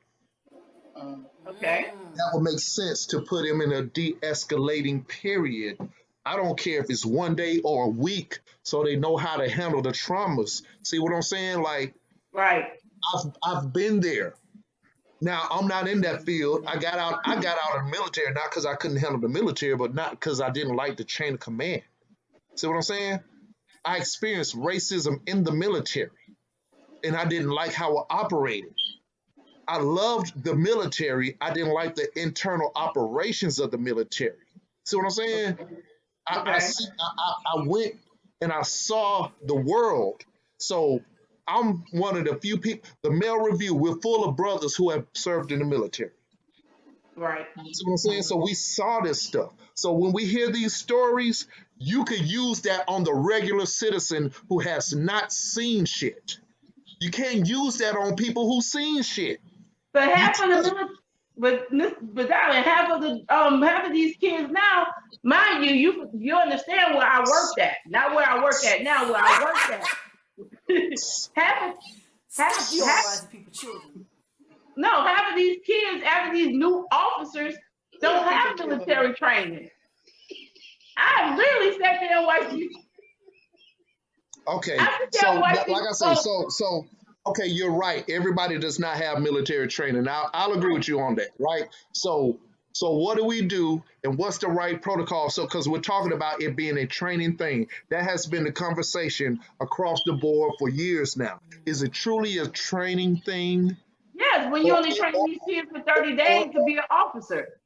Okay. That would make sense to put him in a de-escalating period. I don't care if it's 1 day or a week, so they know how to handle the traumas. See what I'm saying? Like, Right. I've been there. Now I'm not in that field. I got out of the military, not because I couldn't handle the military, but not because I didn't like the chain of command. See what I'm saying? I experienced racism in the military, and I didn't like how it operated. I loved the military. I didn't like the internal operations of the military. See what I'm saying? I went and I saw the world. So I'm one of the few people, the Male Review, we're full of brothers who have served in the military. Right. See what I'm saying? So we saw this stuff. So when we hear these stories, you could use that on the regular citizen who has not seen shit. You can't use that on people who seen shit. But half of the but darling, half of these kids now, mind you, you understand where I worked at, not where I work at now, where I worked at. half of people children. No, half of these kids, after these new officers, don't have military training. I literally sat there and watched you. Okay, so like I say, so okay, you're right. Everybody does not have military training. Now, I'll agree with you on that, right? So what do we do, and what's the right protocol? So, because we're talking about it being a training thing, that has been the conversation across the board for years now. Is it truly a training thing? Yes, when you only train these kids for 30 days to be an officer.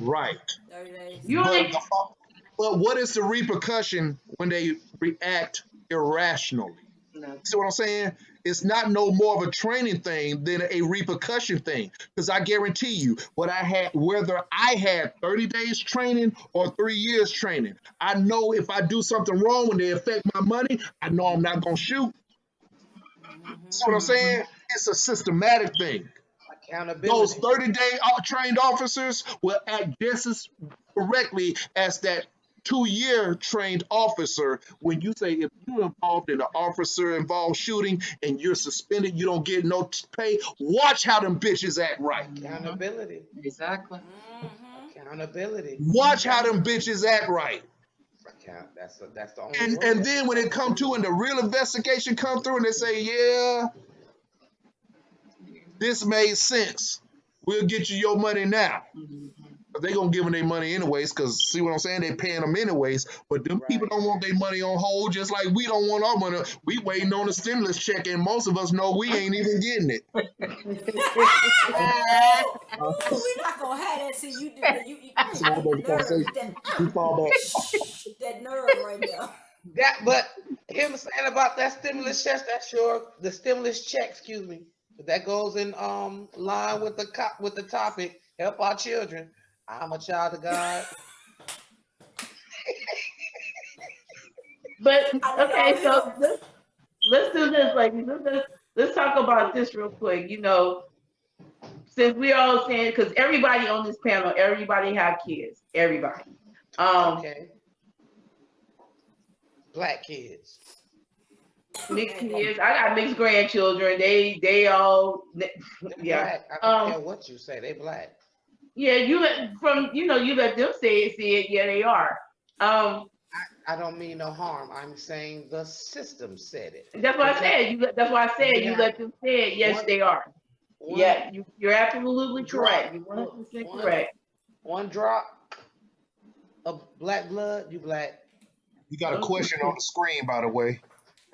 Right. 30 days. But what is the repercussion when they react irrationally? No. See what I'm saying? It's not no more of a training thing than a repercussion thing. Because I guarantee you, whether I had 30 days training or 3 years training, I know if I do something wrong when they affect my money, I know I'm not going to shoot. See what I'm saying? It's a systematic thing. Accountability. Those 30-day trained officers will act just as correctly as that 2-year trained officer. When you say if you're involved in an officer-involved shooting and you're suspended, you don't get no pay, watch how them bitches act right. Accountability. Exactly. Accountability. Watch how them bitches act right. That's the only And then when it come to and the real investigation come through and they say, yeah, this made sense. We'll get you your money now. But they gonna give them their money anyways, because see what I'm saying? They paying them anyways. But them people don't want their money on hold, just like we don't want our money. We waiting on a stimulus check, and most of us know we ain't even getting it. We're not gonna have that. See, you do that. That nerve right there. But him saying about that stimulus check, the stimulus check, excuse me. That goes in line with the topic. Help our children. I'm a child of God. But okay, so let's do this. Like let's talk about this real quick. You know, since we all saying, because everybody on this panel, everybody have kids. Everybody. Okay. Black kids. Mixed kids. I got mixed grandchildren. They all Black. I don't care what you say. They black. Yeah, you let them say it. Yeah, they are. I don't mean no harm. I'm saying the system said it. That's what I said. That's why I said you let them say it. Yes, they are. Yeah, you're absolutely correct. You're 100% correct. One drop of black blood, you black. You got a question on the screen, by the way.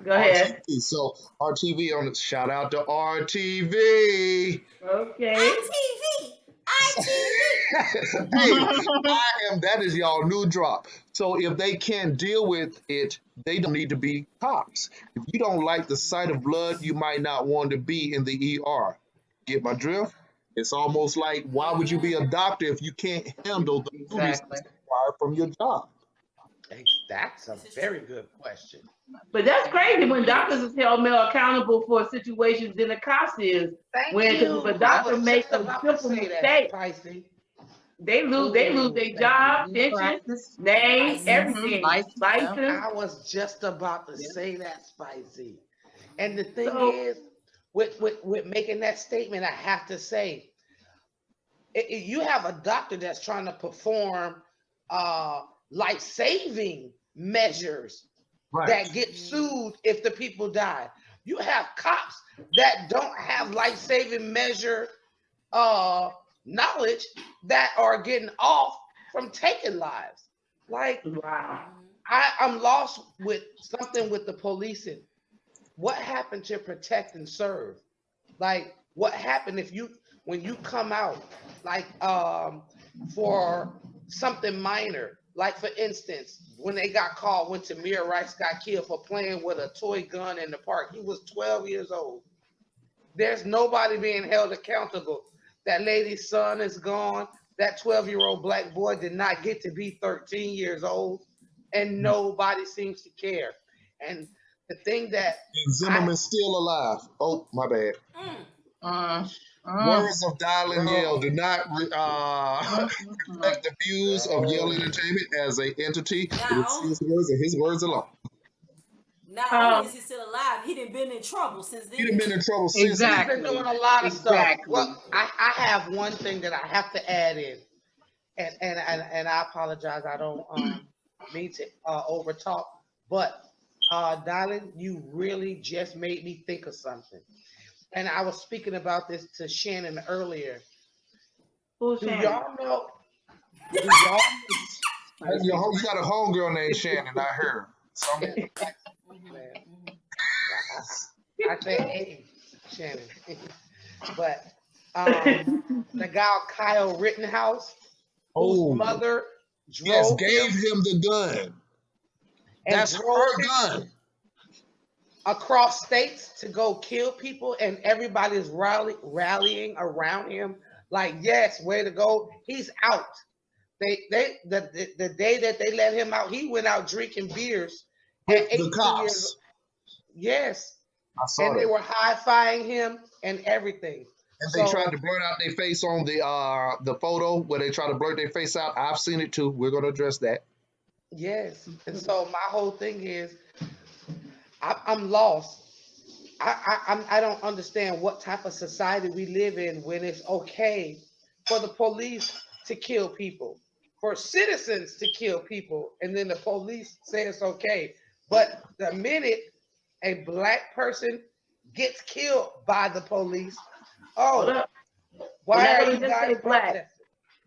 Go ahead. RTV. So RTV on it. Shout out to RTV. Okay. That is y'all new drop. So if they can't deal with it, they don't need to be cops. If you don't like the sight of blood, you might not want to be in the ER. Get my drift? It's almost like, why would you be a doctor if you can't handle the duties required from your job? That's a very good question. But that's crazy when doctors is held more accountable for situations than the cops is. If a doctor makes a simple mistake. they lose their Thank job, you. pension, name, License. everything, License, yeah. license. I was just about to Yeah. say that, Spicy. And the thing So is, with making that statement, I have to say, you have a doctor that's trying to perform life-saving measures Right. that get sued if the people die. You have cops that don't have life-saving measure knowledge that are getting off from taking lives. Like wow. I'm lost with something with the policing. What happened to protect and serve? Like what happened if you when you come out like for something minor, like for instance, when they got caught when Tamir Rice got killed for playing with a toy gun in the park. He was 12 years old. There's nobody being held accountable. That lady's son is gone. That 12-year-old black boy did not get to be 13 years old, and nobody seems to care. And the thing that And I, Zimmerman's still alive. Oh, my bad. Mm, mm, Words of Dylan Yale bro, do not mm, reflect the views of Yale bro, Entertainment as an entity. It Not is only, his words and his words alone. not only is Um, he still alive, he done been in trouble since He done then. been in trouble since he's then. been doing exactly. a lot of stuff. Exactly. Well, I have one thing that I have to add in, and I apologize. I don't mean to over talk, but darling, you really just made me think of something. And I was speaking about this to Shannon earlier. who's Do Shannon? y'all know? Do y'all? You got a homegirl named Shannon, I heard. Some, Man, I say, hey, Shannon, but the guy Kyle Rittenhouse, whose oh, mother yes, drove gave him him the gun. and That's drove her him gun. across states to go kill people, and everybody's rallying around him. Like, yes, way to go. He's out. The day that they let him out, he went out drinking beers at With the 18 years. cops. Yes, I saw and they that. were high-fiving him and everything. And they tried So to blurt out their face on the photo where they try to blurt their face out. I've seen it too. We're gonna address that. yes, and so my whole thing is, I'm lost. I don't understand what type of society we live in when it's okay for the police to kill people, for citizens to kill people, and then the police say it's okay. But the minute a black person gets killed by the police, Hold oh, up. We're why not are gonna you just guys say black. protesting?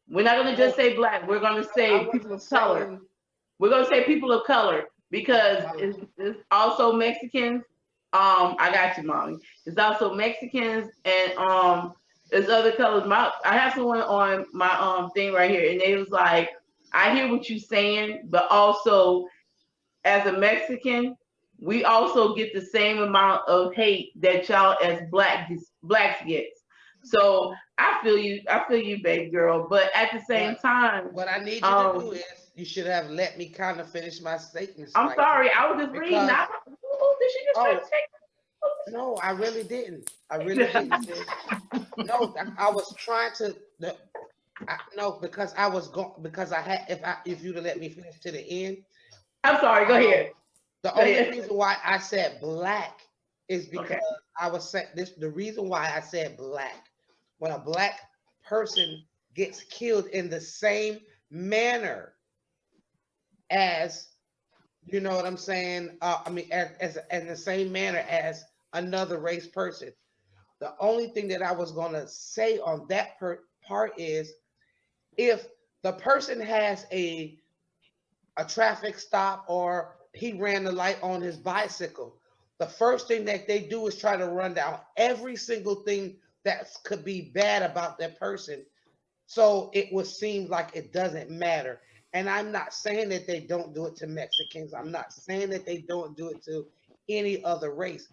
We're not gonna just No, say black. We're gonna I say people wasn't of color. saying We're gonna say people of color because it's also Mexicans. I got you, mommy. It's also Mexicans and there's other colors. I have someone on my thing right here, and they was like, I hear what you're saying, but also as a Mexican, we also get the same amount of hate that y'all as blacks gets. So I feel you, baby girl. But at the same what time, what I need you to do is you should have let me kind of finish my statement, I'm Spicy, sorry, I was just reading. because Did she just try to oh take? no, I really didn't. I really didn't, sis. No, I was trying to. No, because I was going because I had if you'd have let me finish to the end. I'm sorry. Go Um, ahead. the Go only ahead. reason why I said black is because Okay. I was saying this. The reason why I said black, when a black person gets killed in the same manner as, you know what I'm saying? I mean, as in the same manner as another race person. The only thing that I was gonna say on that part is if the person has a traffic stop or he ran the light on his bicycle, the first thing that they do is try to run down every single thing that could be bad about that person. So it would seem like it doesn't matter. And I'm not saying that they don't do it to Mexicans. I'm not saying that they don't do it to any other race.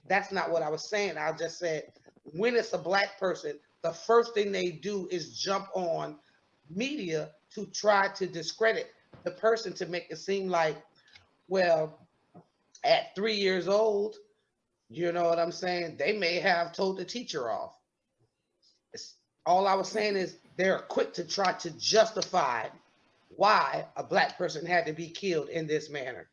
That's not what I was saying. I just said when it's a black person, the first thing they do is jump on media to try to discredit the person to make it seem like, well, at 3 years old, you know what I'm saying? They may have told the teacher off. It's, all I was saying is they're quick to try to justify why a black person had to be killed in this manner.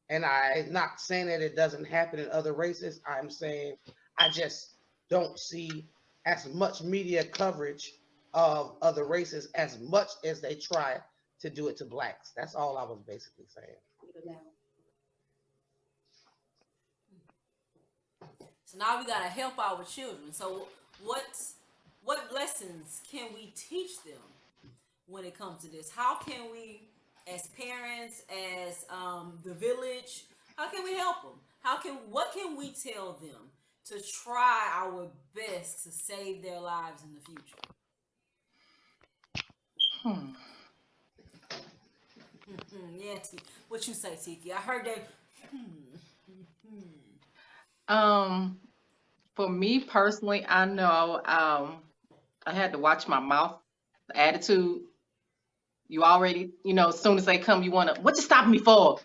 And I'm not saying that it doesn't happen in other races. I'm saying I just don't see as much media coverage of other races as much as they try to do it to blacks. That's all I was basically saying. So now we gotta help our children. So what lessons can we teach them when it comes to this? How can we, as parents, as the village, how can we help them? What can we tell them to try our best to save their lives in the future? Yeah, what you say, Tiki? I heard that. For me personally, I know I had to watch my mouth. The attitude. You already, as soon as they come, you want to, what you stopping me for?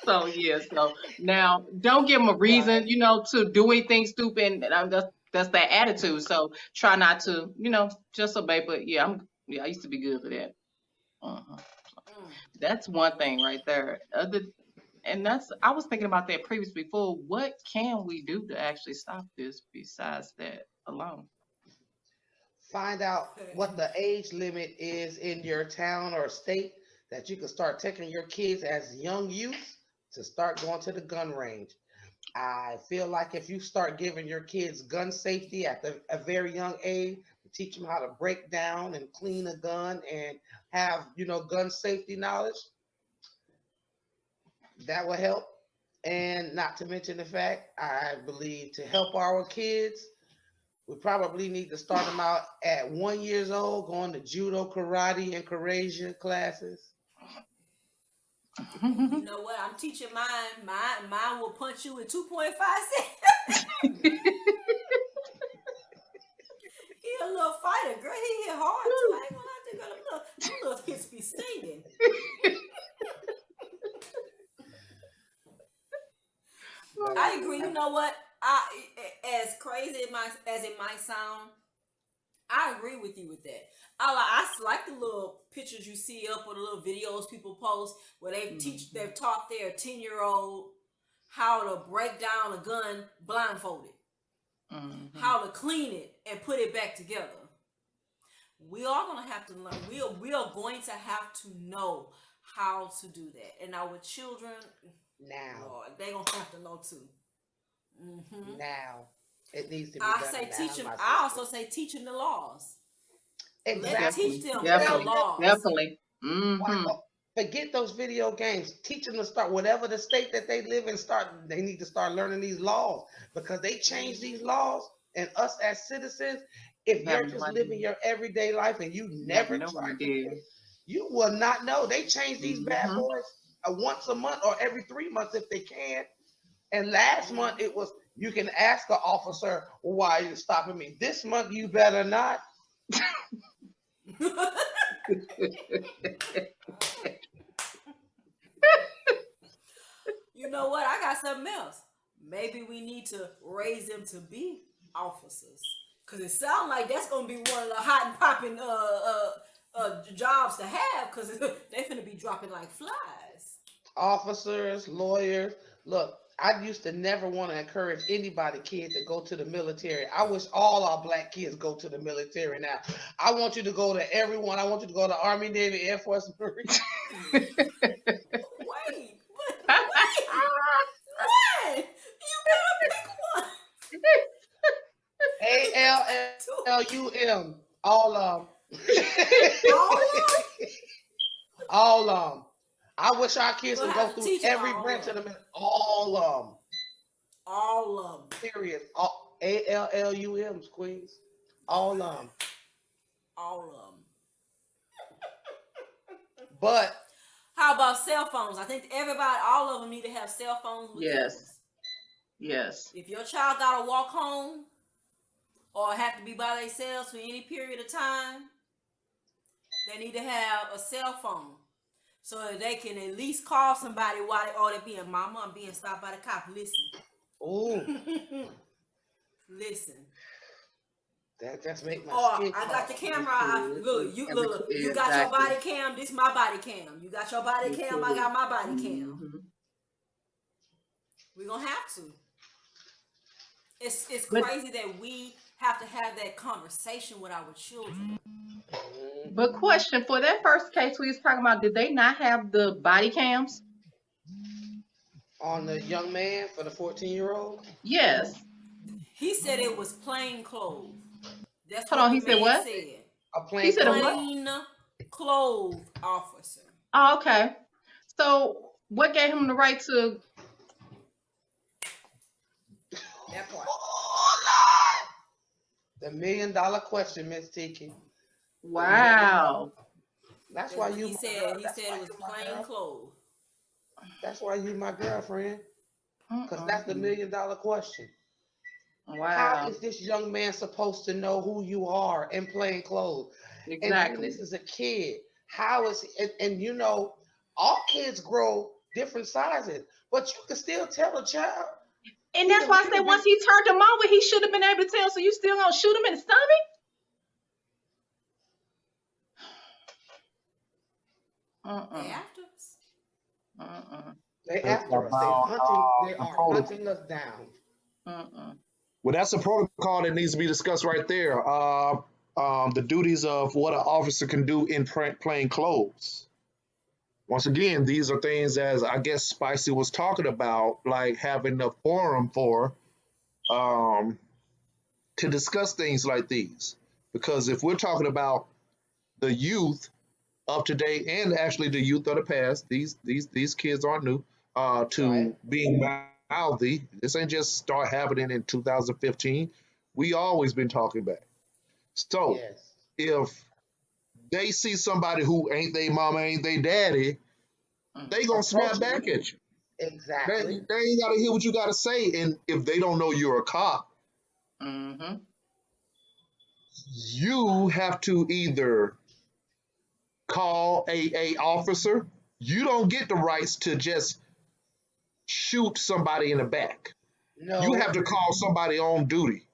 So yeah, so now don't give them a reason, to do anything stupid. And that's that attitude. So try not to, just obey. But yeah, I used to be good for that. That's one thing right there. I was thinking about that previously before. What can we do to actually stop this besides that alone? Find out what the age limit is in your town or state that you can start taking your kids as young youth to start going to the gun range. I feel like if you start giving your kids gun safety at a very young age, teach them how to break down and clean a gun and have, gun safety knowledge, that will help. And not to mention the fact, I believe to help our kids, we probably need to start them out at 1 year old, going to judo, karate, and Karasia classes. You know what? I'm teaching mine. Mine will punch you in 2.5 seconds. He a little fighter, girl. He hit hard too. I ain't gonna lie to you, girl. Them little hits be stinging. I agree. You know what? As crazy as it might sound, I agree with you with that. I like the little pictures you see up or the little videos people post where they've taught their 10-year-old how to break down a gun blindfolded, how to clean it and put it back together. We are gonna have to learn. We are going to have to know how to do that, and our children now, Lord, they gonna have to know too. Now, it needs to be I done. say now, teach them. I also say teaching the laws. Exactly. Let's teach them Definitely. the laws. Definitely. Forget those video games. Teach them to start whatever the state that they live in. They need to start learning these laws because they change these laws. And us as citizens, if you're just living your everyday life and you never tried to, you will not know. They change these bad boys once a month or every 3 months if they can. And last month it was, you can ask an officer, why are you stopping me? This month you better not. You know what? I got something else. Maybe we need to raise them to be officers. Cause it sounds like that's gonna be one of the hot and popping jobs to have, cause they're gonna be dropping like flies. Officers, lawyers. Look, I used to never want to encourage anybody, kid, to go to the military. I wish all our black kids go to the military now. I want you to go to everyone. I want you to go to Army, Navy, Air Force, Marine. Wait. You better pick one. ALLUM. All of them. All All of them. I wish our kids We'll would go have to through teach them every all branch of of the military. All of them. All of them. Period. ALLUMs, Queens. All of them. All of them. But how about cell phones? I think all of them need to have cell phones with cameras. Yes. If your child gotta walk home or have to be by themselves for any period of time, they need to have a cell phone so that they can at least call somebody while they're being, mama, I'm being stopped by the cop. Listen. ooh, Listen. That just make my Or skin I got the crawl. camera. And Look, you got your exactly. body cam. This my body cam. You got your body cam. I got my body cam. Mhm. We're gonna have to. It's But crazy that we have to have that conversation with our children. but question for that first case we was talking about, did they not have the body cams? On the young man for the 14-year-old. Yes. He said it was plain clothes. That's Hold what on. the He said man what? said. A He plain said a clothes. what? Plain clothes officer. Oh, okay. So what gave him the right to? That part. Oh, Lord. The $1 million question, Miss Tiki. Wow. That's why you He my said girl. he That's said why it was you my plain girl. clothes. That's why you my girlfriend. Because that's the $1 million question. How Wow. is this young man supposed to know who you are in plain clothes? And then Exactly. this is a kid. How is and you know, all kids grow different sizes, but you can still tell a child. And He's that's a why I said little once bit. he turned him over, he should have been able to tell. So you still gonna shoot him in the stomach? They Uh-uh. after us. Uh-uh. They It's after us. about They the are protocol. hunting us down. Uh-uh. Well, that's a protocol that needs to be discussed right there. The duties of what an officer can do in plain clothes. Once again, these are things as I guess Spicy was talking about, like having a forum for um, to discuss things like these. Because if we're talking about the youth of today and actually the youth of the past, these kids aren't new Right? to being mouthy. This ain't just start happening in 2015. We always been talking back. So Yes. if they see somebody who ain't they mama, ain't they daddy, they gonna snap Approaching back you. at you. Exactly. They ain't gotta hear what you gotta say. And if they don't know you're a cop, Mm-hmm. you have to either call a officer. You don't get the rights to just shoot somebody in the back. You have No. to call somebody on duty.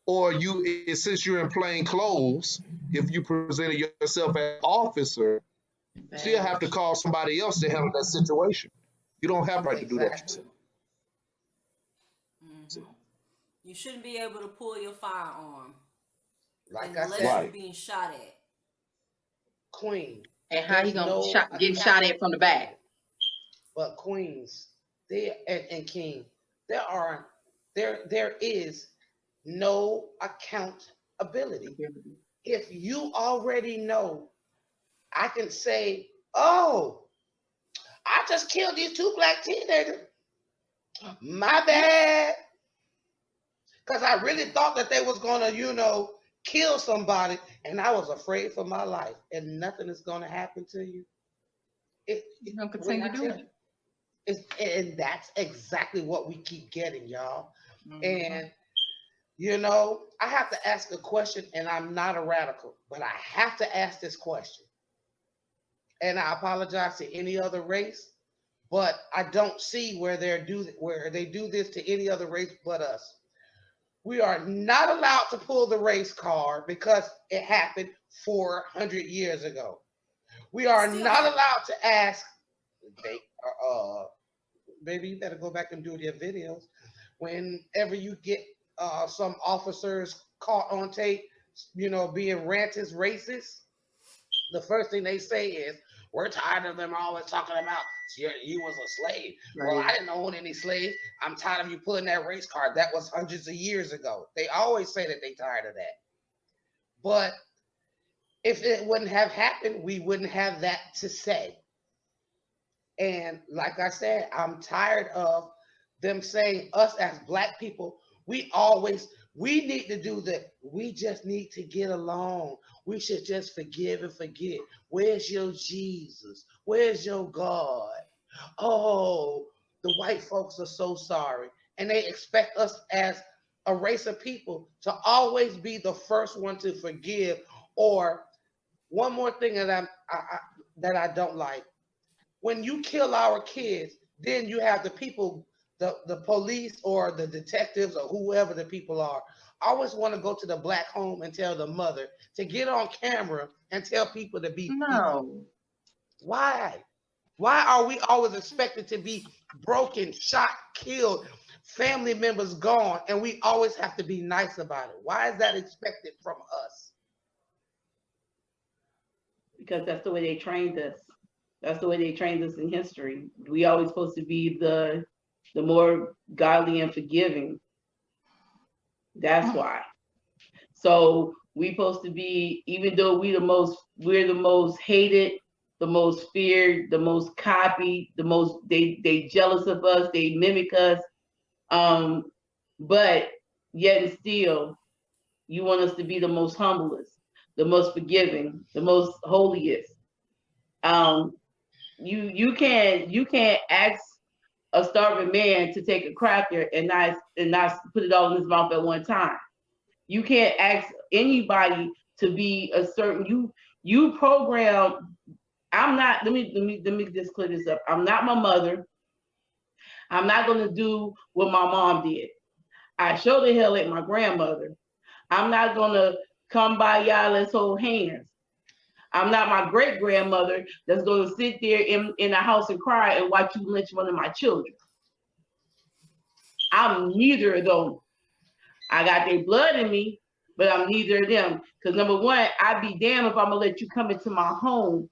Or you, since you're in plain clothes, if you presented yourself as an officer, you still have to Badge. call somebody else to handle that situation. You don't have the right to do that Exactly. yourself. Hmm. You shouldn't be able to pull your firearm Like I unless said, you're Right. being shot at. Queen. And how he There's gonna no getting shot at from the back? accountability. But queens, and king, there is no accountability. If you already know, I can say, oh, I just killed these two black teenagers. My bad. Because I really thought that they was gonna, kill somebody, and I was afraid for my life. And nothing is gonna happen to you. He's gonna When I continue tell doing you, it. and that's exactly what we keep getting, y'all. Mm-hmm. And I have to ask a question, and I'm not a radical, but I have to ask this question. And I apologize to any other race, but I don't see where they do this to any other race but us. We are not allowed to pull the race card because it happened 400 years ago. We are Still not happening. allowed to ask. They, Maybe you better go back and do their videos. Whenever you get some officers caught on tape, being racist, racist, the first thing they say is, "We're tired of them always talking about you was a slave." Well, Right. I didn't own any slaves. I'm tired of you pulling that race card. That was hundreds of years ago. They always say that they tired of that. But if it wouldn't have happened, we wouldn't have that to say. And like I said, I'm tired of them saying us as black people, we need to do that. We just need to get along. We should just forgive and forget. Where's your Jesus? Where's your God? Oh, the white folks are so sorry. And they expect us as a race of people to always be the first one to forgive. Or one more thing that I don't like, when you kill our kids, then you have the people the police or the detectives or whoever the people are always want to go to the black home and tell the mother to get on camera and tell people to be peaceful. No. Why? Why are we always expected to be broken, shot, killed, family members gone, and we always have to be nice about it? Why is that expected from us? Because that's the way they trained us. That's the way they trained us in history. We always supposed to be the more godly and forgiving. That's why. So we supposed to be, even though we're the most hated, the most feared, the most copied, the most they jealous of us, they mimic us. But yet and still, you want us to be the most humblest, the most forgiving, the most holiest. You can't ask a starving man to take a cracker and not put it all in his mouth at one time. You can't ask anybody to be a certain you program. I'm not. Let me just clear this up. I'm not my mother. I'm not gonna do what my mom did. I sure the hell ain't my grandmother. I'm not gonna come by y'all, let's hold hands. I'm not my great grandmother that's gonna sit there in a house and cry and watch you lynch one of my children. I'm neither of them. I got their blood in me, but I'm neither of them. Because number one, I'd be damned if I'm gonna let you come into my home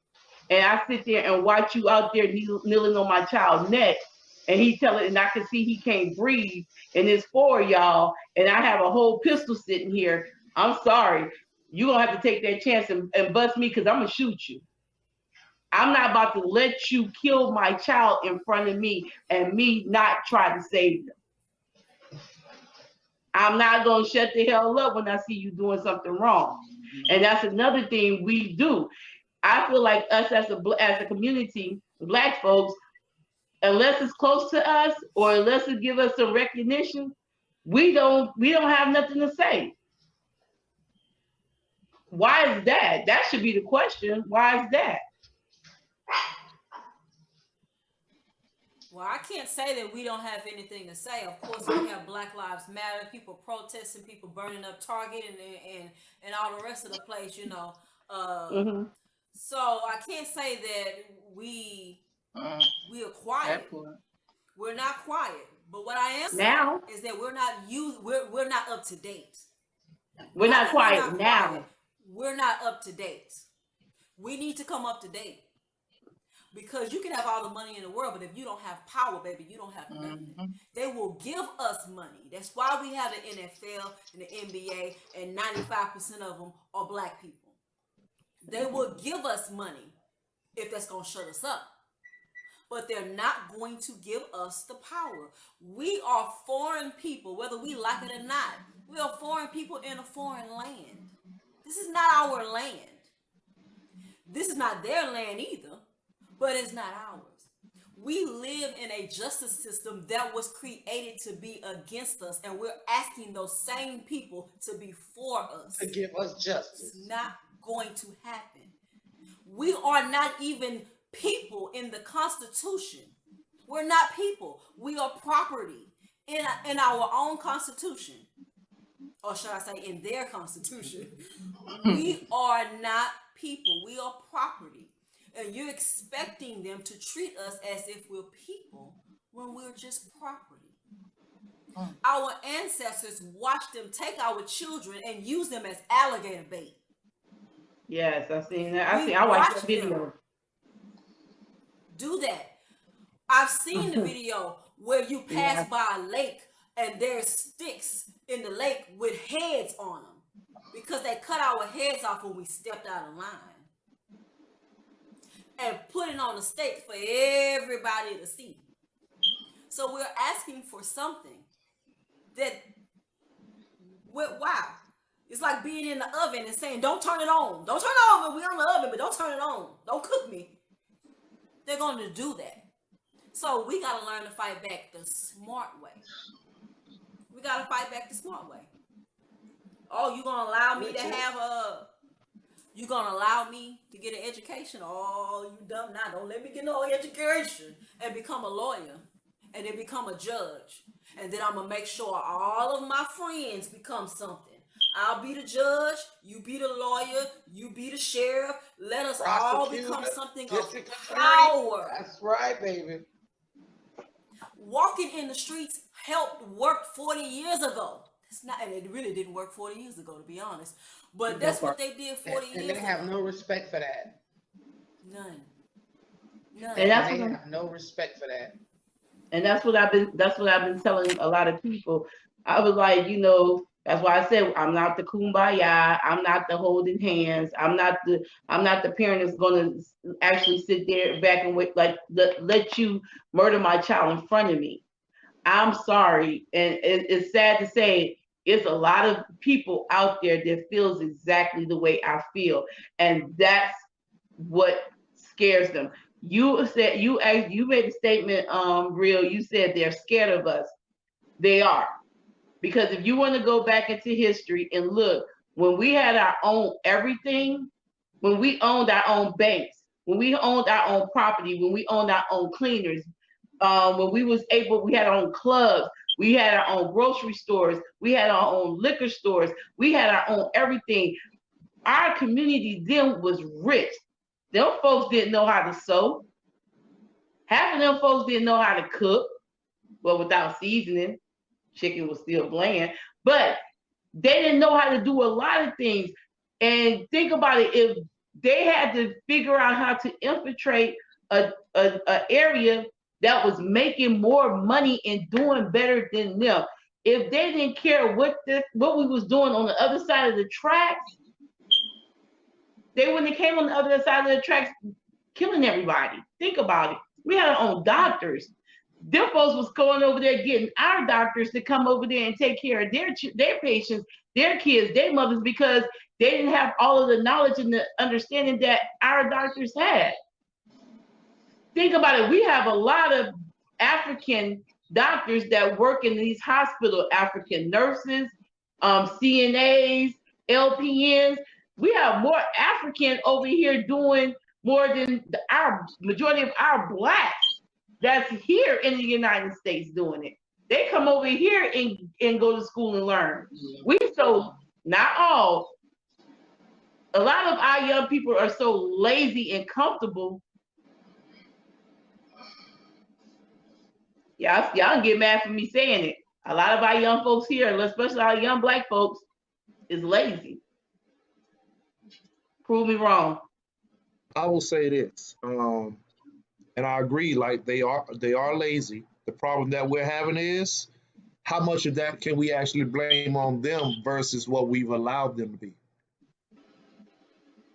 and I sit there and watch you out there kneeling on my child's neck, and he telling, and I can see he can't breathe, and it's for y'all, and I have a whole pistol sitting here. I'm sorry, you gonna have to take that chance and bust me, because I'm gonna shoot you. I'm not about to let you kill my child in front of me and me not try to save them. I'm not gonna shut the hell up when I see you doing something wrong. And that's another thing we do. I feel like us as a community, Black folks, unless it's close to us or unless it give us some recognition, we don't have nothing to say. Why is that? That should be the question. Why is that? Well, I can't say that we don't have anything to say. Of course, we have Black Lives Matter, people protesting, people burning up Target and all the rest of the place, you know. So I can't say that we are quiet. We're not quiet. But what I am saying is that we're not up to date. We're not quiet now. We're not up to date. We need to come up to date. Because you can have all the money in the world, but if you don't have power, baby, you don't have nothing. They will give us money. That's why we have the NFL and the NBA, and 95% of them are Black people. They will give us money if that's going to shut us up. But they're not going to give us the power. We are foreign people, whether we like it or not. We are foreign people in a foreign land. This is not our land. This is not their land either. But it's not ours. We live in a justice system that was created to be against us, and we're asking those same people to be for us. To give us justice. It's not going to happen. We are not even people in the Constitution. We're not people. We are property in our own Constitution. Or should I say in their Constitution. We are not people. We are property. And you're expecting them to treat us as if we're people when we're just property. Our ancestors watched them take our children and use them as alligator bait. Yes, I've seen that. I watched the video. Do that. I've seen the video where you pass by a lake and there's sticks in the lake with heads on them because they cut our heads off when we stepped out of line. And put it on the stake for everybody to see. So we're asking for something that, wow. It's like being in the oven and saying, don't turn it on. Don't turn it on. We're on the oven, but don't turn it on. Don't cook me. They're going to do that. So we got to learn to fight back the smart way. We got to fight back the smart way. Oh, you going to allow me to have you gonna allow me to get an education? Oh, you dumb now. Don't let me get no education and become a lawyer and then become a judge. And then I'm going to make sure all of my friends become something. I'll be the judge, you be the lawyer, you be the sheriff. Let us all Prosecutor, become something of district attorney. power. That's right, baby. Walking in the streets helped work 40 years ago. It's not, and it really didn't work 40 years ago, to be honest. But that's what they did 40 And years they have ago. no respect for that. None. And that's They what have no respect for that. And that's what I've been telling a lot of people. I was like, that's why I said I'm not the kumbaya, I'm not the holding hands, I'm not the parent that's gonna actually sit there back and wait, like let you murder my child in front of me. I'm sorry. And it's sad to say it's a lot of people out there that feels exactly the way I feel. And that's what scares them. You said you made a statement, Real. You said they're scared of us. They are. Because if you want to go back into history and look, when we had our own everything, when we owned our own banks, when we owned our own property, when we owned our own cleaners, when we had our own clubs, we had our own grocery stores, we had our own liquor stores, we had our own everything. Our community then was rich. Them folks didn't know how to sew. Half of them folks didn't know how to cook. Well, without seasoning, chicken was still bland. But they didn't know how to do a lot of things. And think about it, if they had to figure out how to infiltrate a area that was making more money and doing better than them, if they didn't care what we was doing on the other side of the tracks, they wouldn't have came on the other side of the tracks killing everybody. Think about it. We had our own doctors. Them folks was going over there getting our doctors to come over there and take care of their patients, their kids, their mothers, because they didn't have all of the knowledge and the understanding that our doctors had. Think about it. We have a lot of African doctors that work in these hospitals, African nurses, CNAs, LPNs. We have more African over here doing more than our majority of our blacks that's here in the United States doing it. They come over here and go to school and learn. Not all. A lot of our young people are so lazy and comfortable. Y'all can get mad for me saying it. A lot of our young folks here, especially our young black folks, is lazy. Prove me wrong. I will say this, and I agree. Like they are lazy. The problem that we're having is how much of that can we actually blame on them versus what we've allowed them to be.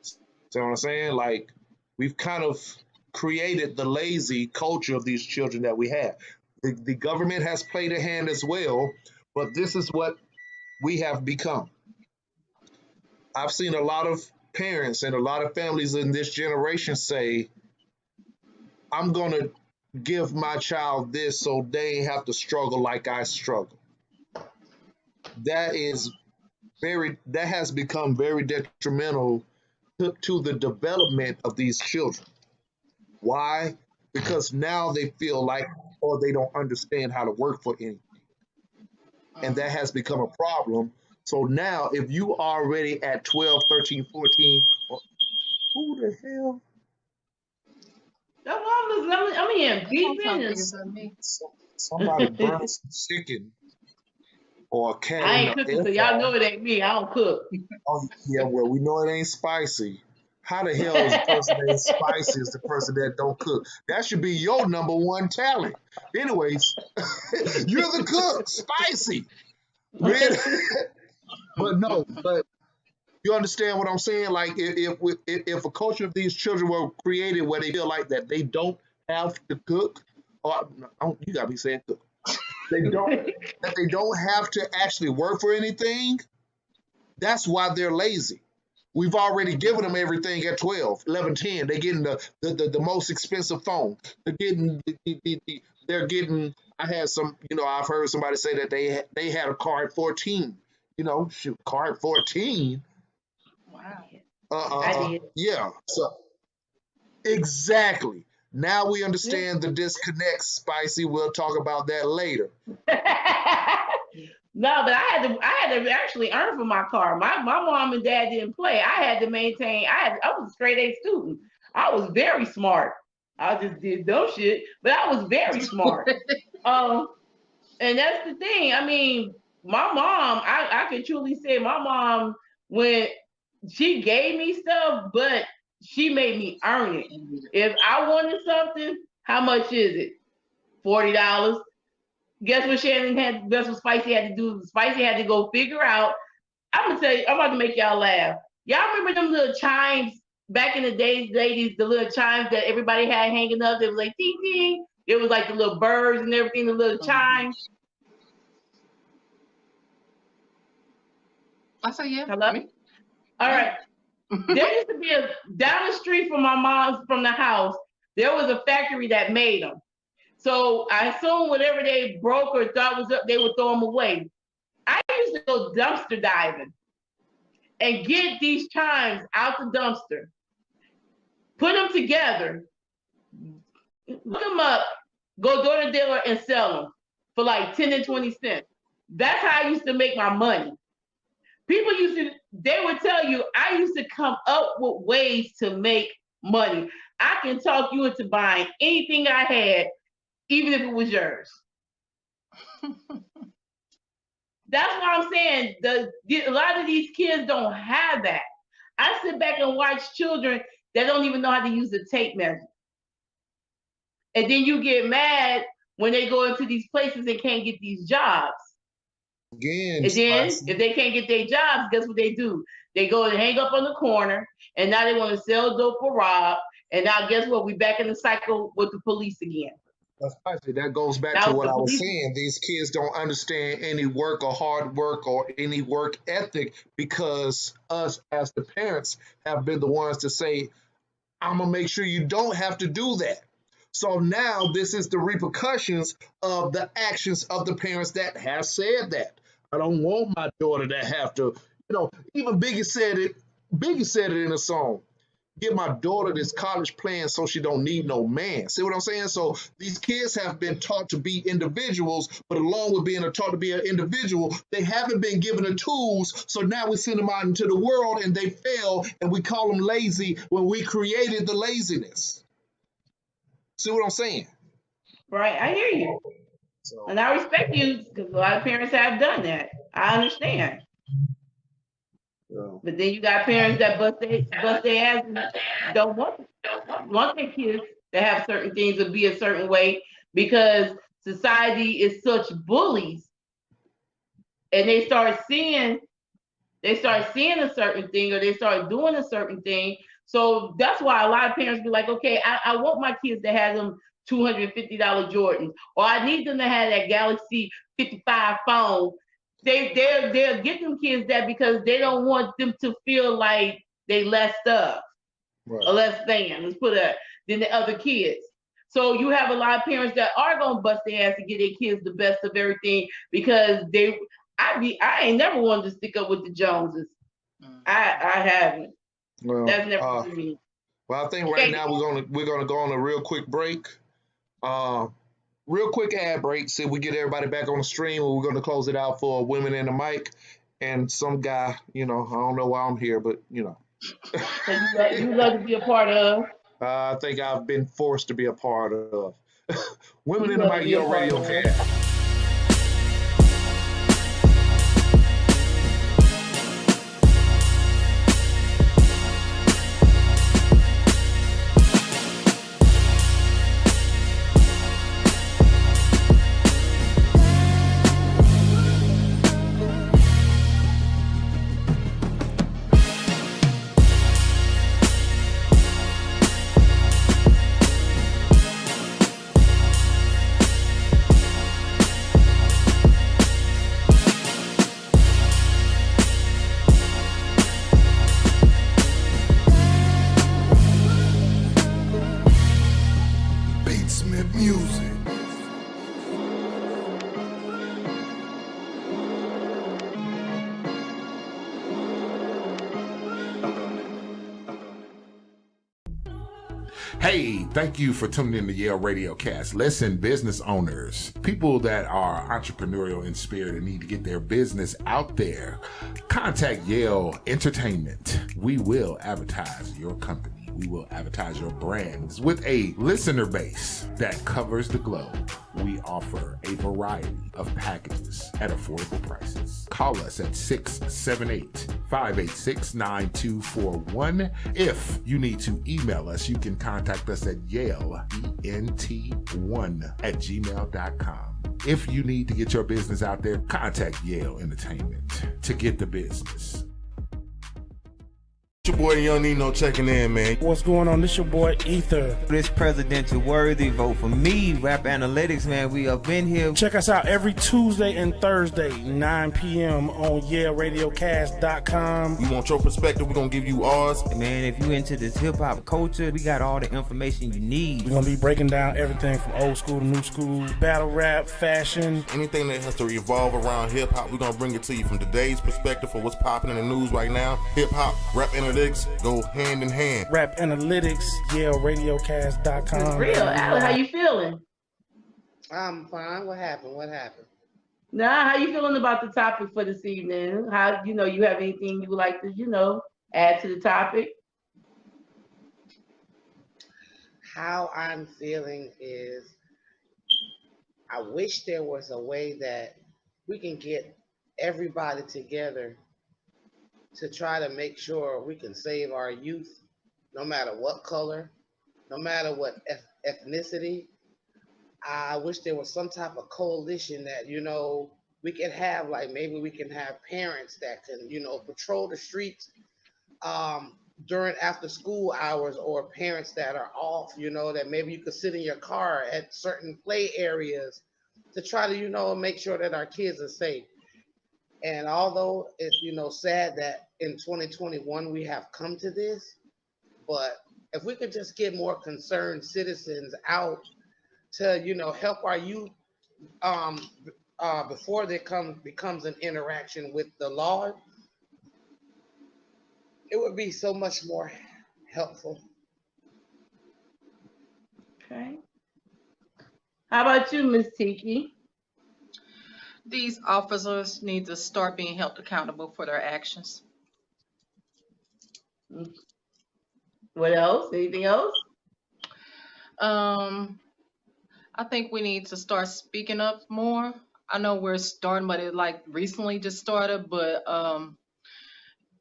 See what I'm saying? Like we've kind of created the lazy culture of these children that we have. The government has played a hand as well, but this is what we have become. I've seen a lot of parents and a lot of families in this generation say, I'm going to give my child this so they have to struggle like I struggle. That has become very detrimental to the development of these children. Why? Because now they feel like, or they don't understand how to work for anything. And that has become a problem. So now if you already at 12, 13, 14, who the hell? That's why I'm here beeping. Somebody burned some chicken or a cat I in ain't the cooking, air so y'all know it ain't me. I don't cook. Oh, yeah, well, we know it ain't spicy. How the hell is the person that is spicy is the person that don't cook? That should be your number one talent. Anyways, you're the cook, spicy. But you understand what I'm saying? Like if a culture of these children were created where they feel like that they don't have to cook, or you gotta be saying cook. That they don't have to actually work for anything. That's why they're lazy. We've already given them everything at 12, 11, 10. They're getting the most expensive phone. They're getting, I had some, I've heard somebody say that they had a car at 14. Shoot, car at 14. Wow. I did. Yeah. So exactly. Now we understand the disconnect, Spicy. We'll talk about that later. No, but I had to actually earn for my car. My mom and dad didn't play. I had to maintain. I was a straight A student. I was very smart. I just did dumb shit, but I was very smart. And that's the thing. I mean, my mom, I can truly say my mom, when she gave me stuff, but she made me earn it. If I wanted something, how much is it? $40. Guess what guess what Spicy had to do? Spicy had to go figure out. I'm gonna tell you, I'm about to make y'all laugh. Y'all remember them little chimes back in the days, ladies, the little chimes that everybody had hanging up? It was like ding ding. It was like the little birds and everything, the little chimes. I say yeah. Hello? All right. There used to be down the street from from the house, there was a factory that made them. So I assume whatever they broke or thought was up, they would throw them away. I used to go dumpster diving and get these chimes out the dumpster, put them together, put them up, go door to door and sell them for like 10 and 20 cents. That's how I used to make my money. People they would tell you, I used to come up with ways to make money. I can talk you into buying anything I had, even if it was yours. That's why I'm saying a lot of these kids don't have that. I sit back and watch children that don't even know how to use a tape measure. And then you get mad when they go into these places and can't get these jobs. Again, and then if they can't get their jobs, guess what they do? They go and hang up on the corner, and now they want to sell dope or rob. And now guess what? We back in the cycle with the police again. That goes back to what I was saying. These kids don't understand any work or hard work or any work ethic because us as the parents have been the ones to say, I'm going to make sure you don't have to do that. So now this is the repercussions of the actions of the parents that have said that. I don't want my daughter to have to, even Biggie said it in a song. Get my daughter this college plan so she don't need no man. See what I'm saying? So these kids have been taught to be individuals, but along with being taught to be an individual, they haven't been given the tools. So now we send them out into the world and they fail, and we call them lazy when we created the laziness. See what I'm saying? Right, I hear you. And I respect you because a lot of parents have done that. I understand. But then you got parents that bust their ass and don't want their kids to have certain things or be a certain way because society is such bullies, and they start seeing a certain thing or they start doing a certain thing. So that's why a lot of parents be like, okay, I want my kids to have them $250 Jordans, or I need them to have that Galaxy 55 phone. They'll get them kids that because they don't want them to feel like they less stuff or less than, let's put it, than the other kids. So you have a lot of parents that are gonna bust their ass to get their kids the best of everything because I ain't never wanted to stick up with the Joneses. I haven't. Well, that's never for me. Well, I think right now we're gonna go on a real quick break. Real quick ad break. See if we get everybody back on the stream. We're going to close it out for Women in the Mic and some guy. I don't know why I'm here, but So you love to be a part of. I think I've been forced to be a part of Women in the Mic, Yale Radiocast. Hey, thank you for tuning in to Yale Radiocast. Listen, business owners, people that are entrepreneurial in spirit and need to get their business out there, contact Yale Entertainment. We will advertise your company. We will advertise your brands with a listener base that covers the globe. We offer a variety of packages at affordable prices. Call us at 678-586-9241. If you need to email us, you can contact us at yaleent1@gmail.com. If you need to get your business out there, contact Yale Entertainment to get the business. Your boy Young Nino checking in, man. What's going on? This your boy Ether. This presidential worthy, vote for me. Rap Analytics, man. We up in here. Check us out every Tuesday and Thursday, 9 p.m. on YaleRadiocast.com. You want your perspective, we're going to give you ours. Man, if you into this hip-hop culture, we got all the information you need. We're going to be breaking down everything from old school to new school, battle rap, fashion. Anything that has to revolve around hip-hop, we're going to bring it to you from today's perspective for what's popping in the news right now. Hip-hop, rap analytics go hand in hand. Rap Analytics, YaleRadiocast.com. It's real. Alan, how you feeling? I'm fine. What happened? Nah, how you feeling about the topic for this evening? How, you have anything you would like to, add to the topic? How I'm feeling is I wish there was a way that we can get everybody together to try to make sure we can save our youth, no matter what color, no matter what ethnicity. I wish there was some type of coalition that, we could have, like maybe we can have parents that can, patrol the streets during after school hours, or parents that are off, that maybe you could sit in your car at certain play areas to try to, make sure that our kids are safe. And although it's, sad that in 2021 we have come to this, but if we could just get more concerned citizens out to, help our youth before there becomes an interaction with the law, it would be so much more helpful. Okay. How about you, Miss Tiki? These officers need to start being held accountable for their actions. What else? Anything else? I think we need to start speaking up more. I know we're starting, but it recently just started, but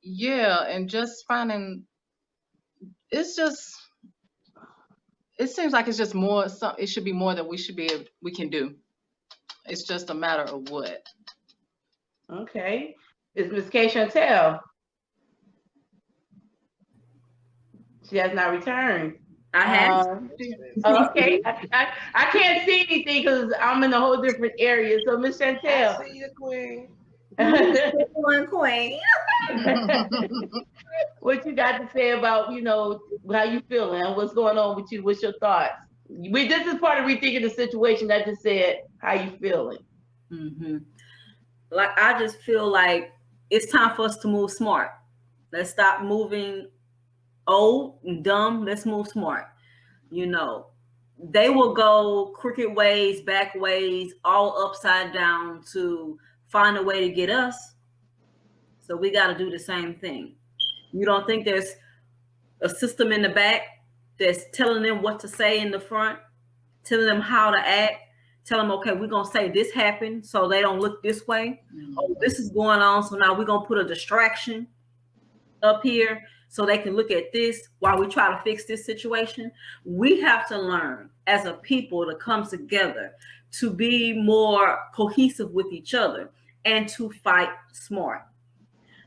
yeah, and just finding, it seems like it's just more, it should be more that we can do. It's just a matter of what. Okay. Is Miss K. Chantel? She has not returned. I have. Okay. I can't see anything because I'm in a whole different area. So Miss Chantel. I see you, Queen. Queen. What you got to say about, how you feeling? What's going on with you? What's your thoughts? This is part of rethinking the situation. I just said, how you feeling? Mm-hmm. I just feel like it's time for us to move smart. Let's stop moving old and dumb. Let's move smart. They will go crooked ways, back ways, all upside down to find a way to get us. So we got to do the same thing. You don't think there's a system in the back that's telling them what to say in the front, telling them how to act, tell them, okay, we're going to say this happened so they don't look this way. Mm-hmm. Oh, this is going on. So now we're going to put a distraction up here so they can look at this while we try to fix this situation. We have to learn as a people to come together, to be more cohesive with each other, and to fight smart.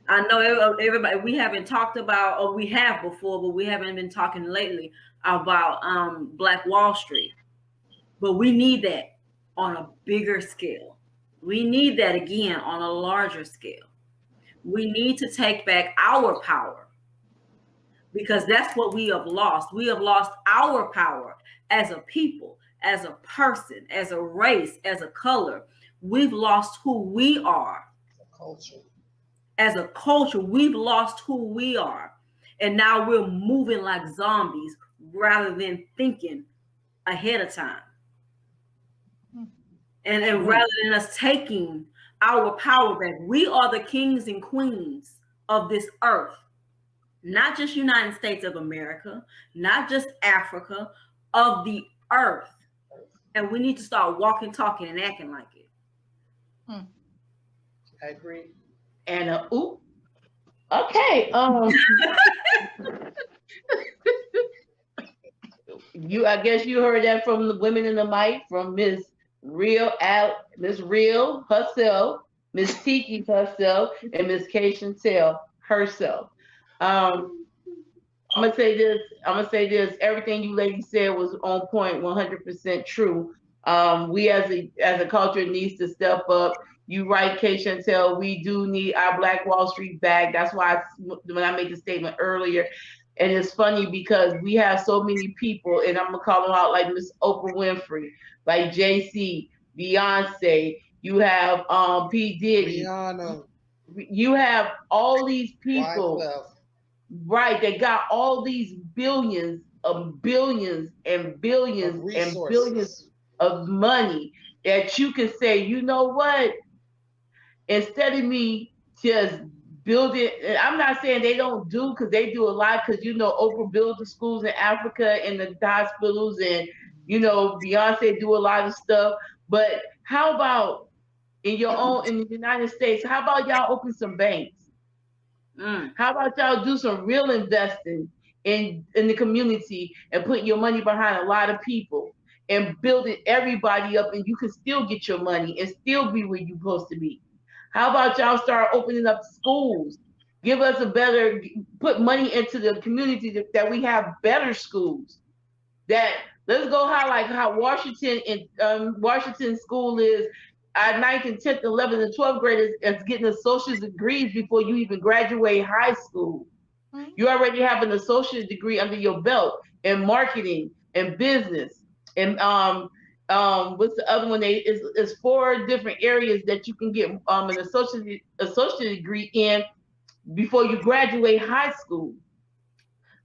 I know everybody, we haven't talked about, or we have before, but we haven't been talking lately about Black Wall Street. But we need that on a bigger scale. We need that again on a larger scale. We need to take back our power, because that's what we have lost. We have lost our power as a people, as a person, as a race, as a color. We've lost who we are. Culture. As a culture, we've lost who we are. And now we're moving like zombies, rather than thinking ahead of time. And rather than us taking our power back, we are the kings and queens of this earth, not just United States of America, not just Africa, of the earth. And we need to start walking, talking, and acting like it. I agree. And okay. I guess you heard that from the women in the mic, from Miss Real herself, Miss Tiki herself, and Miss K Chantel herself. I'm gonna say this. Everything you ladies said was on point, 100% true. We as a culture needs to step up. You right, K Chantel. We do need our Black Wall Street back. That's why when I made the statement earlier, and it's funny because we have so many people, and I'm gonna call them out, like Miss Oprah Winfrey, like JC, Beyonce. You have P Diddy. Rihanna. You have all these people. YSL. Right, they got all these billions and billions of money that you can say, you know what? Instead of me just building, and I'm not saying they don't do, because they do a lot, because Oprah builds the schools in Africa and the hospitals, and Beyonce do a lot of stuff. But how about in the United States? How about y'all open some banks? How about y'all do some real investing in the community and put your money behind a lot of people and building everybody up, and you can still get your money and still be where you're supposed to be? How about y'all start opening up schools? Give us put money into the community that we have better schools. Let's go how Washington school is. Our 9th and 10th, 11th and 12th graders is getting associate degrees before you even graduate high school. You already have an associate degree under your belt in marketing and business. And what's the other one? It's 4 different areas that you can get an associate degree in before you graduate high school.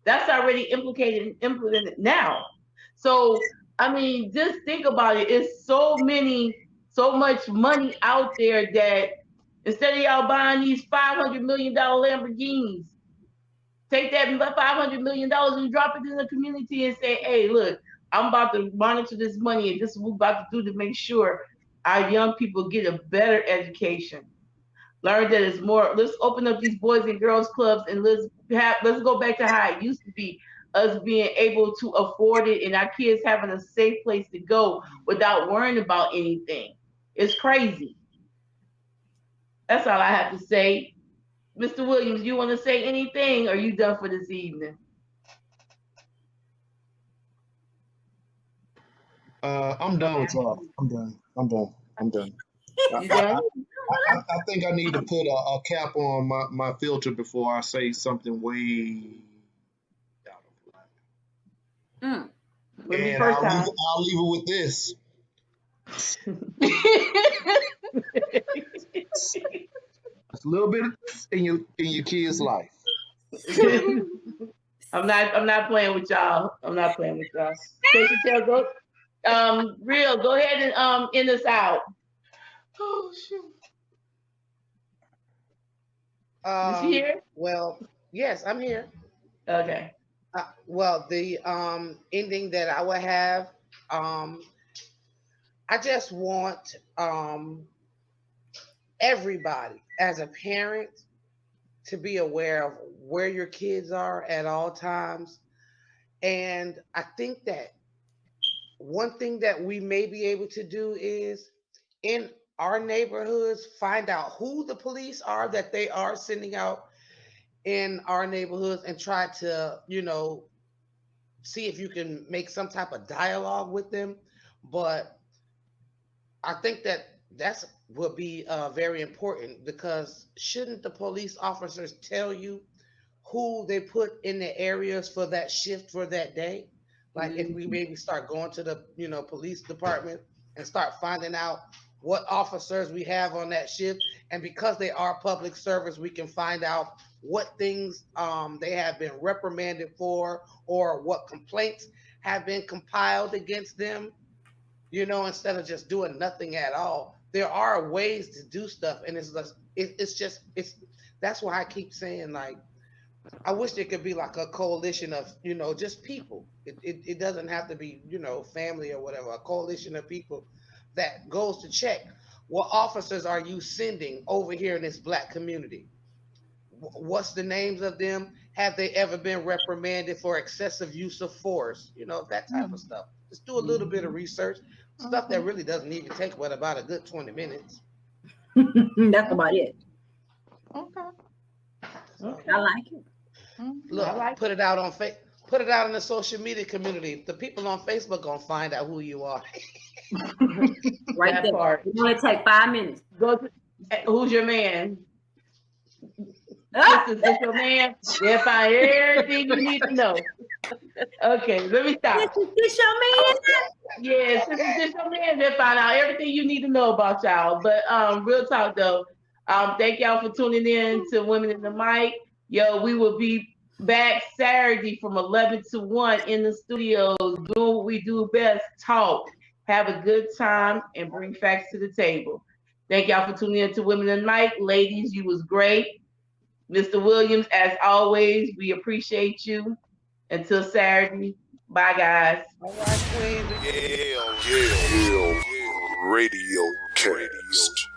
That's already implemented now. So I mean, just think about it. It's so much money out there that instead of y'all buying these $500 million Lamborghinis, take that $500 million and drop it in the community and say, hey, look, I'm about to monitor this money, and this is what we're about to do to make sure our young people get a better education. Learn that it's more. Let's open up these boys and girls clubs, and let's go back to how it used to be. Us being able to afford it, and our kids having a safe place to go without worrying about anything. It's crazy. That's all I have to say. Mr. Williams, you want to say anything, or are you done for this evening? I'm done with y'all. I'm done. You done? I think I need to put a cap on my filter before I say something way out of line. And I'll leave it with this. It's a little bit in your kid's life. I'm not playing with y'all. Go, Real, go ahead and end us out. Oh shoot. Is she here? Well, yes, I'm here. Okay. Well, the ending that I would have, I just want everybody as a parent to be aware of where your kids are at all times. And I think that one thing that we may be able to do is in our neighborhoods, find out who the police are that they are sending out in our neighborhoods, and try to, see if you can make some type of dialogue with them. But I think that will be very important, because shouldn't the police officers tell you who they put in the areas for that shift for that day? Like if we maybe start going to the police department and start finding out what officers we have on that shift, and because they are public service, we can find out what things they have been reprimanded for, or what complaints have been compiled against them. Instead of just doing nothing at all. There are ways to do stuff, and it's that's why I keep saying, like, I wish there could be like a coalition of, just people. It doesn't have to be, family or whatever, a coalition of people that goes to check what officers are you sending over here in this black community. What's the names of them? Have they ever been reprimanded for excessive use of force? That type of stuff. Just do a little bit of research. Stuff that really doesn't even take about a good 20 minutes. That's about it. Okay. I like it. Look, put it out on put it out in the social media community. The people on Facebook gonna find out who you are. Right That there. part. It only take 5 minutes. Go to, who's your man? Ah! This your man. They'll find everything you need to know. Okay, let me stop. This your man? Yes, this your man. They'll find out everything you need to know about y'all. But real talk though. Thank y'all for tuning in to Women in the Mic. Yo, we will be back Saturday from 11 to 1 in the studios, doing what we do best, talk, have a good time, and bring facts to the table. Thank y'all for tuning in to Women in the Mic. Ladies, you was great. Mr. Williams, as always, we appreciate you. Until Saturday, bye guys. All right, Queen. Yale Radio Cast.